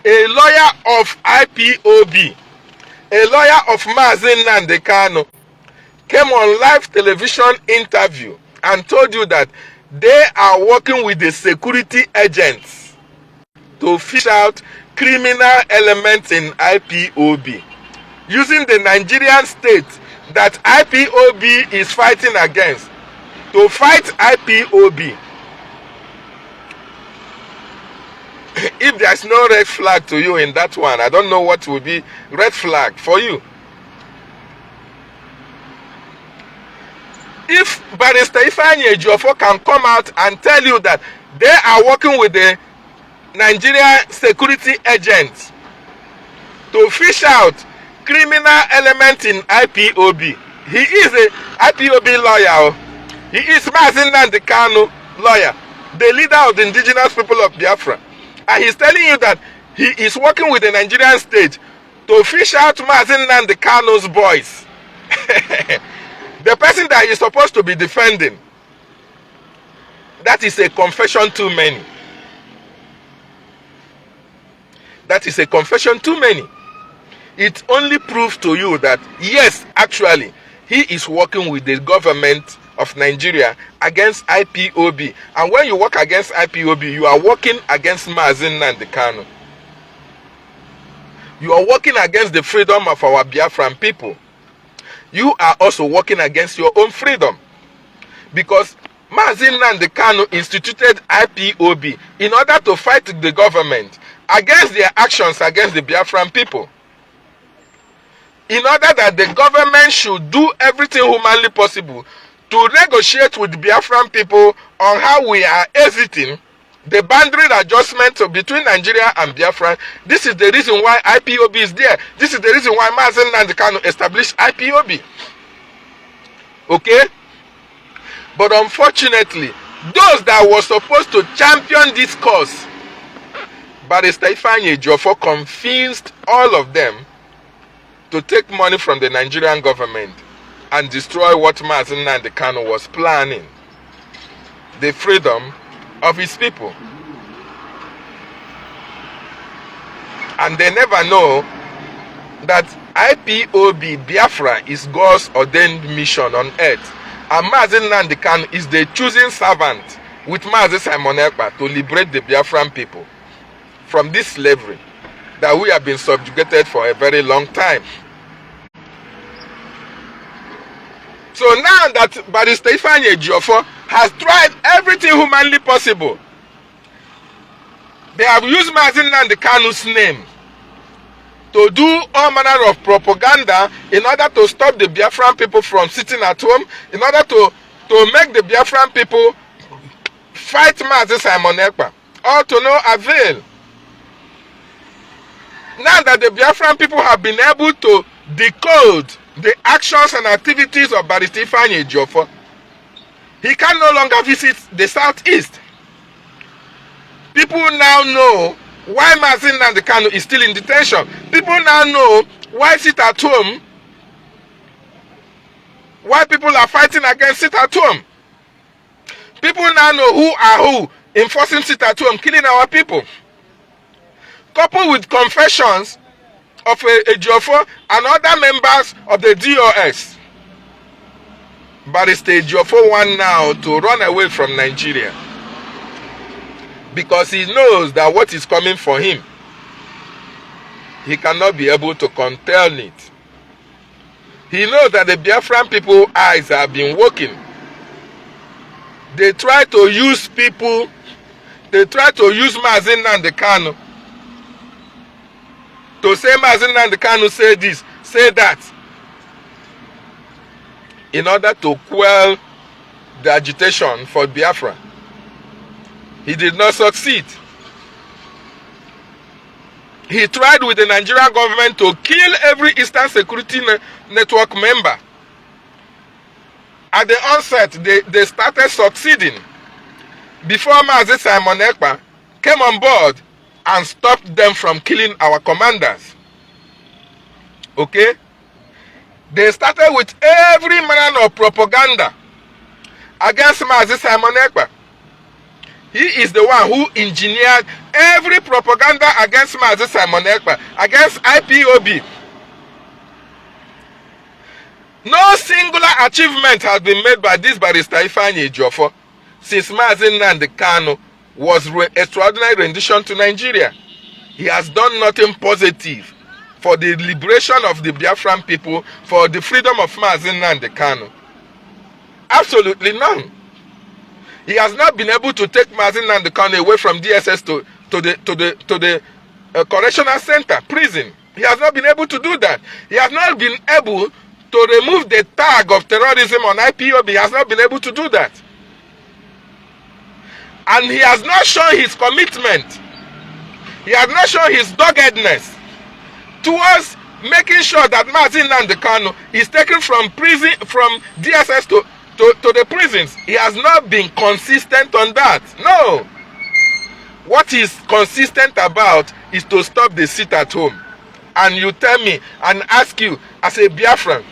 A lawyer of IPOB, a lawyer of MAZI NNAMDI KANU, came on live television interview and told you that they are working with the security agents to fish out criminal elements in IPOB, using the Nigerian state that IPOB is fighting against to fight IPOB. If there's no red flag to you in that one, I don't know what would be red flag for you. If Barrister IFEANYI Ejiofor can come out and tell you that they are working with the Nigerian security agents to fish out criminal elements in IPOB, he is a IPOB lawyer. He is MAZI NNAMDI KANU lawyer, the leader of the indigenous people of Biafra. And he's telling you that he is working with the Nigerian state to fish out MAZI NNAMDI KANU'S boys. The person that he's supposed to be defending. That is a confession too many. That is a confession too many. It only proves to you that, yes, actually, he is working with the government of Nigeria against IPOB. And when you work against IPOB, you are working against MAZI NNAMDI KANU. You are working against the freedom of our Biafran people. You are also working against your own freedom. Because MAZI NNAMDI KANU instituted IPOB in order to fight the government against their actions against the Biafran people. In order that the government should do everything humanly possible to negotiate with Biafran people on how we are exiting the boundary adjustment between Nigeria and Biafra. This is the reason why IPOB is there. This is the reason why MAZI NNAMDI KANU established IPOB. Okay? But unfortunately, those that were supposed to champion this cause, Barrister IFEANYI Ejiofor convinced all of them to take money from the Nigerian government and destroy what MAZI NNAMDI KANU was planning. The freedom of his people. And they never know that IPOB Biafra is God's ordained mission on earth. And MAZI NNAMDI KANU is the chosen servant with Mazi Simon Ekpa to liberate the Biafran people from this slavery that we have been subjugated for a very long time. So now that Barrister IFEANYI Ejiofor has tried everything humanly possible, they have used MAZI NNAMDI KANU'S name to do all manner of propaganda in order to stop the Biafran people from sitting at home, in order to make the Biafran people fight Mazi Simon Ekpa, all to no avail. Now that the Biafran people have been able to decode the actions and activities of Barrister IFEANYI Ejiofor, he can no longer visit the southeast. People now know why MAZI NNAMDI KANU is still in detention. People now know why sit at home, why people are fighting against sit at home. People now know who are who enforcing sit at home, killing our people. Coupled with confessions of Ejiofor and other members of the DOS, Barrister Ejiofor wants now to run away from Nigeria because he knows that what is coming for him, he cannot be able to contain it. He knows that the Biafran people's eyes have been working. They try to use people, they try to use MAZI NNAMDI KANU to say MAZI NNAMDI KANU say this, say that, in order to quell the agitation for Biafra. He did not succeed. He tried with the Nigerian government to kill every Eastern Security Network member. At the onset, they started succeeding. Before Mazi Simon Ekpa came on board and stopped them from killing our commanders. Okay? They started with every manner of propaganda against MAZI Simon Ekpa. He is the one who engineered every propaganda against MAZI Simon Ekpa, against IPOB. No singular achievement has been made by this barrister IFEANYI Ejiofor since MAZI NNAMDI Kanu was extraordinary rendition to Nigeria. He has done nothing positive for the liberation of the Biafran people, for the freedom of MAZI NNAMDI Kanu. Absolutely none. He has not been able to take MAZI NNAMDI Kanu away from DSS to the correctional center, prison. He has not been able to do that. He has not been able to remove the tag of terrorism on IPOB. He has not been able to do that. And he has not shown his commitment. He has not shown his doggedness towards making sure that MAZI NNAMDI Kanu is taken from prison, from DSS to the prisons. He has not been consistent on that. No. What he's consistent about is to stop the sit at home. And you tell me and ask you as a Biafran,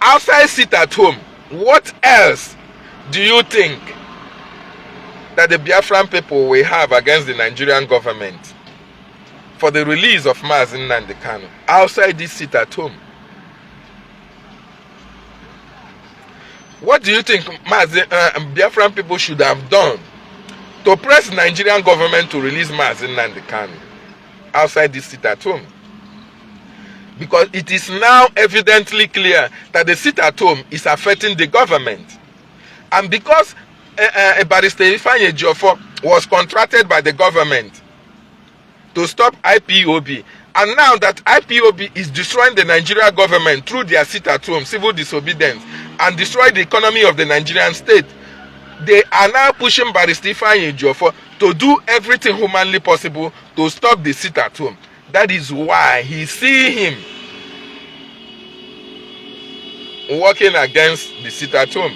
outside sit at home, what else do you think that the Biafran people will have against the Nigerian government for the release of MAZI NNAMDI Kanu outside this sit at home? What do you think Biafran people should have done to press the Nigerian government to release MAZI NNAMDI Kanu outside this sit at home? Because it is now evidently clear that the sit at home is affecting the government. And because barrister IFEANYI Ejiofor was contracted by the government to stop IPOB, and now that IPOB is destroying the Nigerian government through their sit at home, civil disobedience, and destroy the economy of the Nigerian state, they are now pushing barrister IFEANYI Ejiofor to do everything humanly possible to stop the sit at home. That is why he see him working against the sit at home,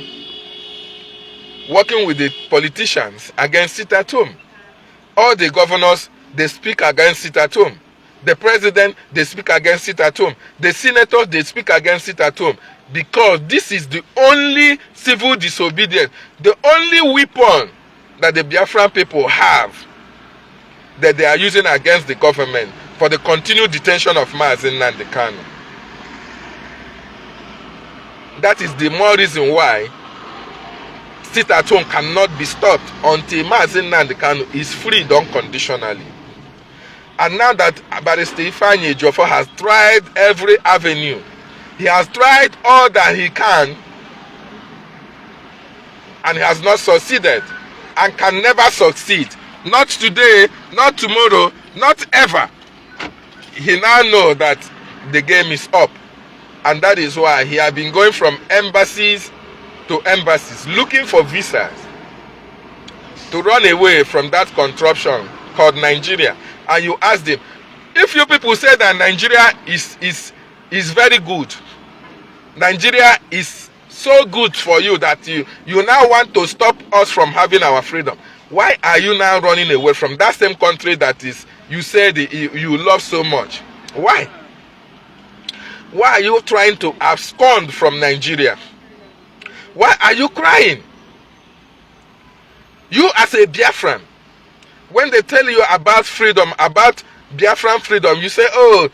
working with the politicians against sit at home. All the governors, they speak against sit at home. The president, they speak against sit at home. The senators, they speak against sit at home. Because this is the only civil disobedience, the only weapon that the Biafran people have that they are using against the government for the continued detention of MAZI NNAMDI Kanu. That is the more reason why sit at home cannot be stopped until MAZI NNAMDI Kanu is freed unconditionally. And now that barrister IFEANYI Ejiofor has tried every avenue, he has tried all that he can, and he has not succeeded and can never succeed. Not today, not tomorrow, not ever. He now knows that the game is up. And that is why he has been going from embassies to embassies, looking for visas to run away from that contraption called Nigeria. And you ask them, if you people say that Nigeria is very good, Nigeria is so good for you that you now want to stop us from having our freedom, why are you now running away from that same country that is you said you love so much? Why? Why are you trying to abscond from Nigeria? Why are you crying? You as a Biafran, when they tell you about freedom, about Biafran freedom, you say, oh,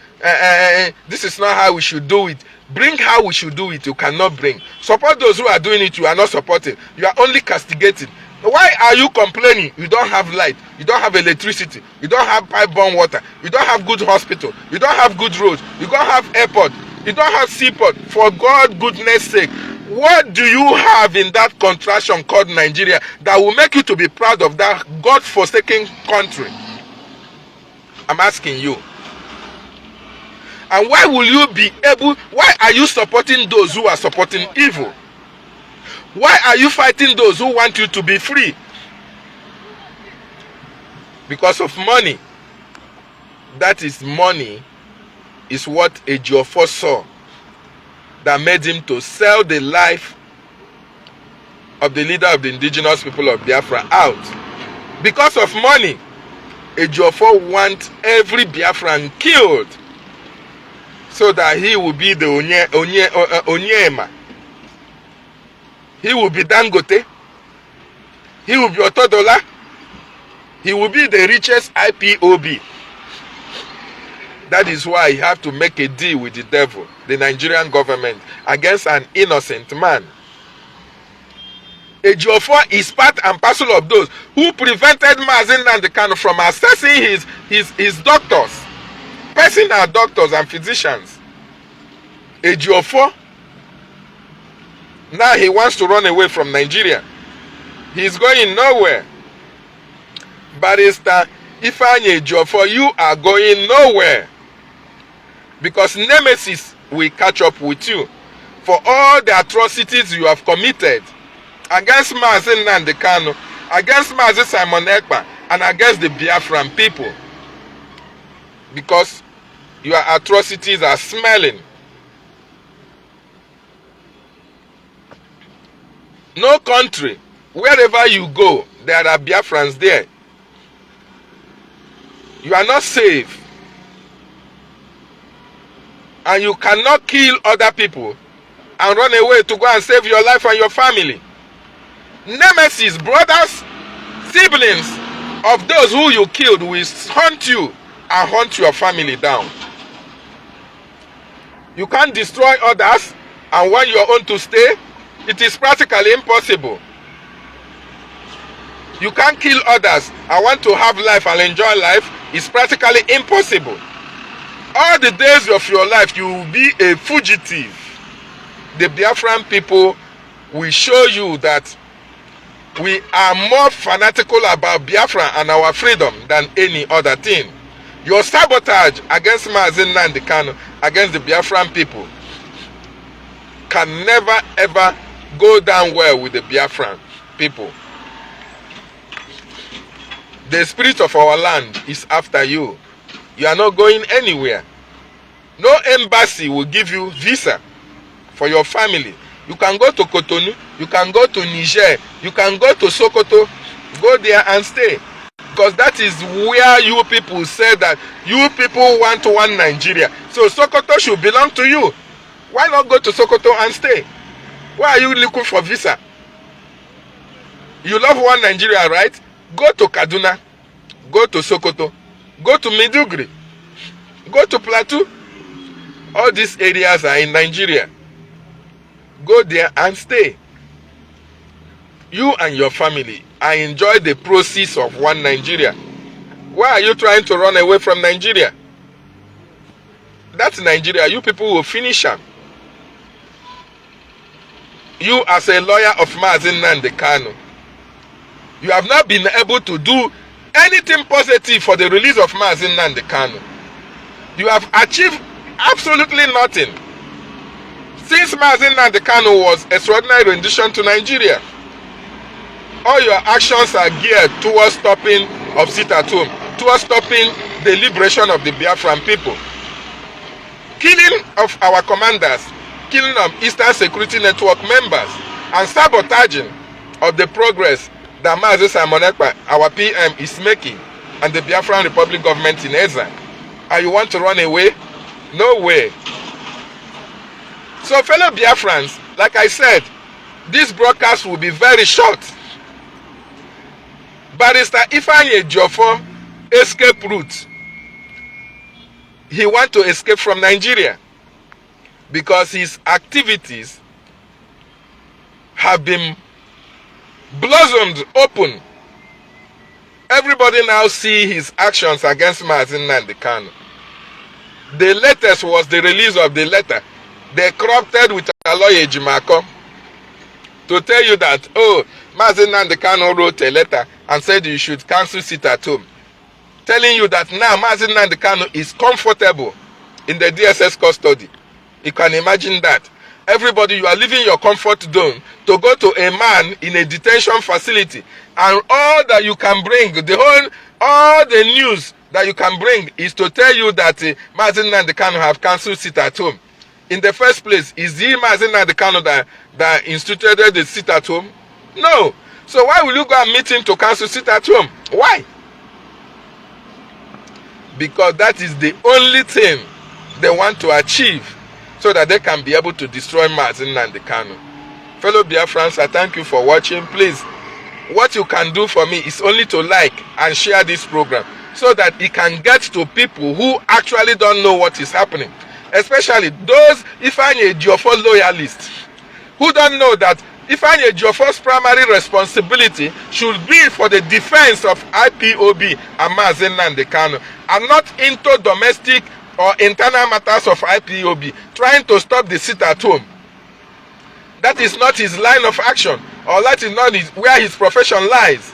this is not how we should do it. Bring how we should do it, you cannot bring. Support those who are doing it, you are not supporting. You are only castigating. Why are you complaining? You don't have light, you don't have electricity, you don't have pipe-borne water, you don't have good hospital, you don't have good roads, you don't have airport, you don't have seaport. For God's goodness sake, what do you have in that contraction called Nigeria that will make you to be proud of that God-forsaken country? I'm asking you. And why will you be able, why are you supporting those who are supporting evil? Why are you fighting those who want you to be free? Because of money. That is money is what Ejiofor saw that made him to sell the life of the leader of the indigenous people of Biafra out Because of money, Ejiofor wants every Biafran killed so that he will be the Onyema. He will be Dangote. He will be Otodola. He will be the richest IPOB. That is why he have to make a deal with the devil, the Nigerian government, against an innocent man. Ejiofor is part and parcel of those who prevented MAZI Nnamdi Kanu from accessing his doctors, personal doctors and physicians. Ejiofor, now he wants to run away from Nigeria. He's going nowhere. Barrister IFEANYI Ejiofor, you are going nowhere. Because Nemesis will catch up with you for all the atrocities you have committed against MAZI Nnamdi Kanu, against MAZI Simon Ekpa, and against the Biafran people. Because your atrocities are smelling. No country, wherever you go, there are Biafrans there. You are not safe. And you cannot kill other people and run away to go and save your life and your family. Nemesis, brothers, siblings of those who you killed will hunt you and hunt your family down. You can't destroy others and want your own to stay. It is practically impossible. You can't kill others and want to have life and enjoy life. It's practically impossible. All the days of your life, you will be a fugitive. The Biafran people will show you that we are more fanatical about Biafra and our freedom than any other thing. Your sabotage against MAZI Nnamdi Kanu, against the Biafran people, can never ever go down well with the Biafran people. The spirit of our land is after you. You are not going anywhere. No embassy will give you visa for your family. You can go to Cotonou, you can go to Niger, you can go to Sokoto, go there and stay. Because that is where you people say that you people want one Nigeria. So Sokoto should belong to you. Why not go to Sokoto and stay? Why are you looking for visa? You love one Nigeria, right? Go to Kaduna, go to Sokoto, go to Maiduguri, go to Plateau. All these areas are in Nigeria. Go there and stay. You and your family and enjoy the proceeds of one Nigeria. Why are you trying to run away from Nigeria? That's Nigeria. You people will finish them. You as a lawyer of MAZI Nnamdi Kanu, you have not been able to do anything positive for the release of MAZI Nnamdi Kanu. You have achieved absolutely nothing. Since MAZI Nnamdi Kanu was extraordinary rendition to Nigeria, all your actions are geared towards stopping of sit-at-home, towards stopping the liberation of the Biafran people. Killing of our commanders, killing of Eastern Security Network members, and sabotaging of the progress that MAZI Simon Ekpa, our PM, is making, and the Biafran Republic government in exile. And you want to run away? No way. So fellow Biafrans, like I said, this broadcast will be very short. Barrister IFEANYI Ejiofor escape route. He wants to escape from Nigeria because his activities have been blossomed open. Everybody now see his actions against MAZI Nnamdi Kanu. The latest was the release of the letter they corrupted with a lawyer Ejimako to tell you that, oh, MAZI Nnamdi Kanu wrote a letter and said you should cancel sit-at-home. Telling you that now MAZI Nnamdi Kanu is comfortable in the DSS custody. You can imagine that. Everybody, you are leaving your comfort zone to go to a man in a detention facility, and all that you can bring, all the news that you can bring is to tell you that MAZI Nnamdi Kanu have cancelled sit-at-home. In the first place, is the MAZI Nnamdi Kanu that instituted the sit-at-home? No. So why will you go and meet him to cancel? Sit at home? Why? Because that is the only thing they want to achieve, so that they can be able to destroy MAZI Nnamdi Kanu. Fellow Biafrans, I thank you for watching. Please, what you can do for me is only to like and share this program, so that it can get to people who actually don't know what is happening, especially those IFEANYI Ejiofor loyalists who don't know that IFEANYI Ejiofor's primary responsibility should be for the defense of IPOB and MAZI Nnamdi Kanu, and not into domestic or internal matters of IPOB, trying to stop the sit at home. That is not his line of action, or that is not where his profession lies.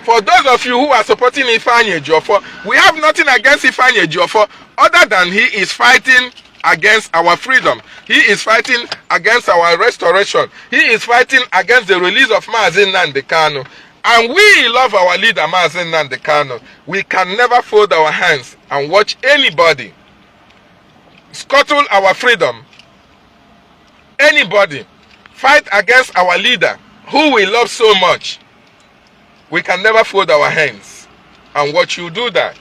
For those of you who are supporting IFEANYI Ejiofor, we have nothing against IFEANYI Ejiofor other than he is fighting against our freedom. He is fighting against our restoration. He is fighting against the release of MAZI Nnamdi Kanu. And we love our leader, MAZI Nnamdi Kanu. We can never fold our hands and watch anybody scuttle our freedom. Anybody fight against our leader, who we love so much. We can never fold our hands and watch you do that.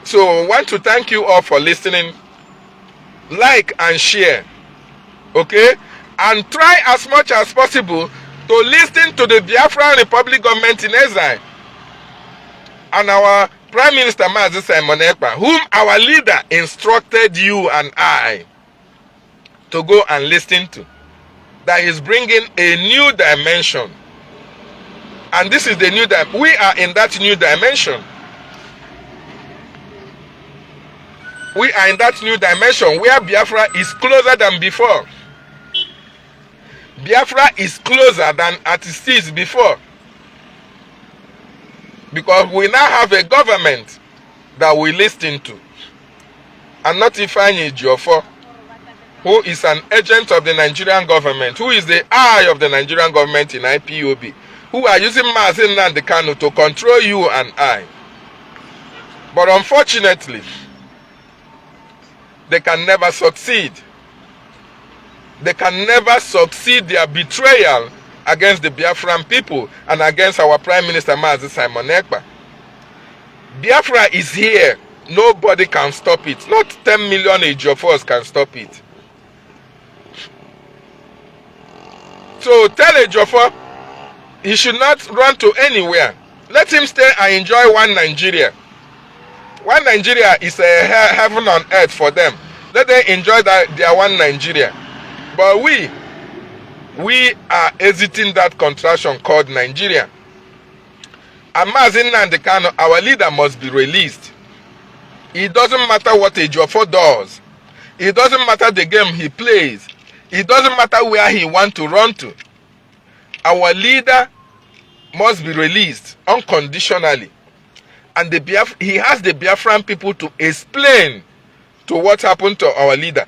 So I want to thank you all for listening. Like and share. Okay? And try as much as possible to listen to the Biafran Republic government in exile and our Prime Minister MAZI Simon Ekpa, whom our leader instructed you and I to go and listen to. That is bringing a new dimension. And this is the new dimension. We are in that new dimension. We are in that new dimension where Biafra is closer than before. Biafra is closer than it is before. Because we now have a government that we listen to. And not IFEANYI Ejiofor, who is an agent of the Nigerian government, who is the eye of the Nigerian government in IPOB, who are using MAZI Nnamdi Kanu to control you and I. But unfortunately, they can never succeed. They can never succeed their betrayal against the Biafran people and against our Prime Minister MAZI Simon Ekpa. Biafra is here. Nobody can stop it. Not 10 million Ejiofor'S can stop it. So tell Ejiofor he should not run to anywhere. Let him stay and enjoy one Nigeria. One Nigeria is a heaven on earth for them. Let them enjoy their one Nigeria. But we are exiting that contraction called Nigeria. And MAZI Nnamdi Kanu, our leader, must be released. It doesn't matter what Ejiofor does. It doesn't matter the game he plays. It doesn't matter where he wants to run to. Our leader must be released unconditionally. And he has the Biafran people to explain to what happened to our leader.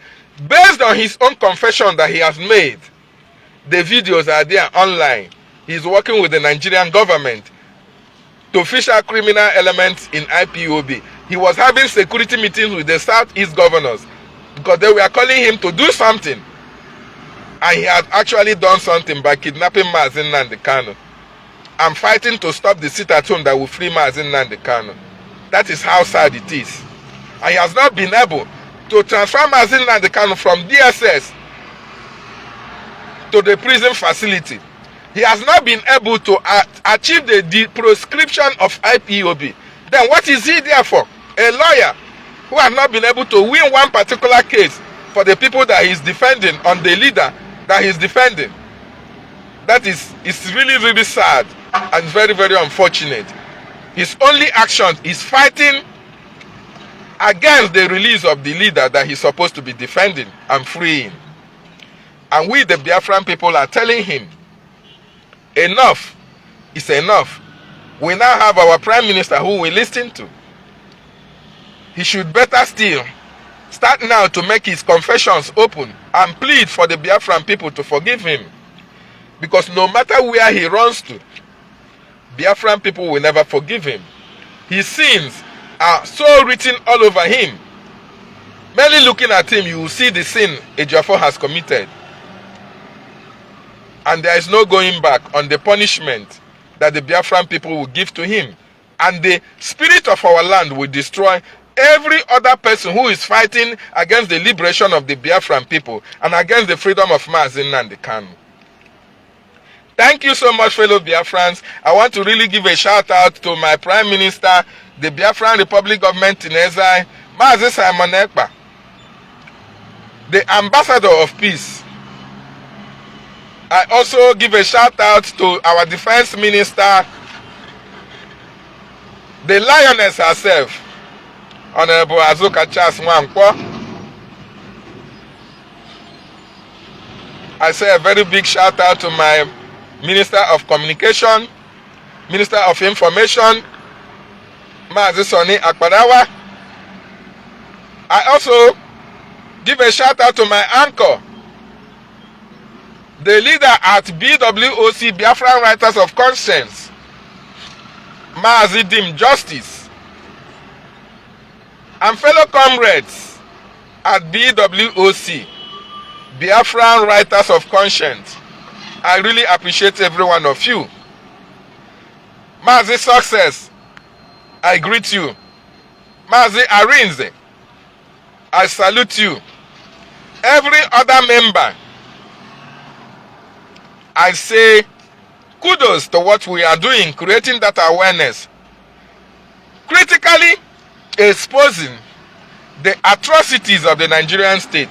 Based on his own confession that he has made, the videos are there online. He's working with the Nigerian government to official criminal elements in IPOB. He was having security meetings with the Southeast governors because they were calling him to do something. And he had actually done something by kidnapping MAZI Nnamdi Kanu and fighting to stop the sit-at-home that will free MAZI Nnamdi Kanu. That is how sad it is. And he has not been able to transfer MAZI Nnamdi Kanu from DSS to the prison facility. He has not been able to achieve the proscription of IPOB. Then what is he there for? A lawyer who has not been able to win one particular case for the people that he is defending on the leader that he is defending. That is really, really sad and very, very unfortunate. His only action is fighting against the release of the leader that he's supposed to be defending and freeing. And we, the Biafran people, are telling him, enough is enough. We now have our Prime Minister who we listen to. He should better still start now to make his confessions open and plead for the Biafran people to forgive him. Because no matter where he runs to, Biafran people will never forgive him. His sins are so written all over him. Merely looking at him, you will see the sin Ejiofor has committed. And there is no going back on the punishment that the Biafran people will give to him. And the spirit of our land will destroy every other person who is fighting against the liberation of the Biafran people and against the freedom of MAZI NNAMDI KANU. Thank you so much, fellow Biafrans. I want to really give a shout out to my Prime Minister, the Biafran Republic Government in Exile, MAZI Simon Ekpa, the Ambassador of Peace. I also give a shout out to our Defense Minister, the Lioness herself, Honorable Azuka Charles Nwankwo. I say a very big shout out to my Minister of Communication, Minister of Information, Mazi Soni Akparawa. I also give a shout out to my anchor, the leader at BWOC, Biafran Writers of Conscience, Mazi Dim Justice, and fellow comrades at BWOC, Biafran Writers of Conscience. I really appreciate every one of you. Mazi Success, I greet you. Mazi Arinze, I salute you. Every other member, I say kudos to what we are doing, creating that awareness, critically exposing the atrocities of the Nigerian state,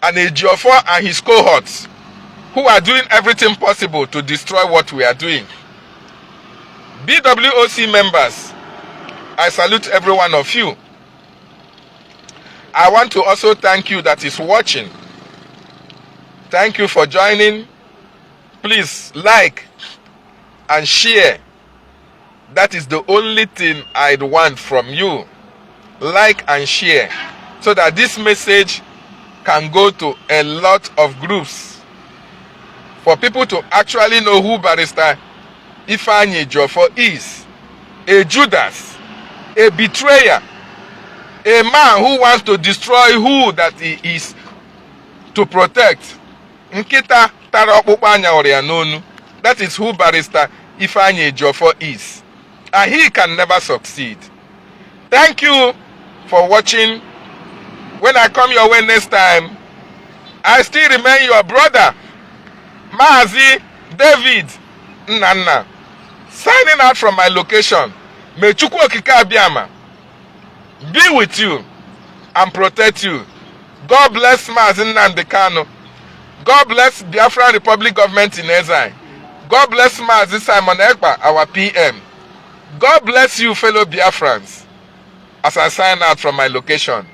and Ejiofor and his cohorts who are doing everything possible to destroy what we are doing. BWOC members, I salute every one of you. I want to also thank you that is watching. Thank you for joining. Please like and share. That is the only thing I'd want from you. Like and share, so that this message can go to a lot of groups, for people to actually know who Barrister IFEANYI Ejiofor is. A Judas, a betrayer, a man who wants to destroy who that he is to protect. Nkita tara okpukpu anya ọrịa n'onu. That is who Barrister IFEANYI Ejiofor is. And he can never succeed. Thank you for watching. When I come your way next time, I still remain your brother, Mazi David Nnanna, signing out from my location. May Chukwu Okike Abiama be with you and protect you. God bless MAZI NNAMDI KANU. God bless Biafran Republic Government in Exile. God bless MAZI Simon Ekpa, our PM. God bless you, fellow Biafrans, as I sign out from my location.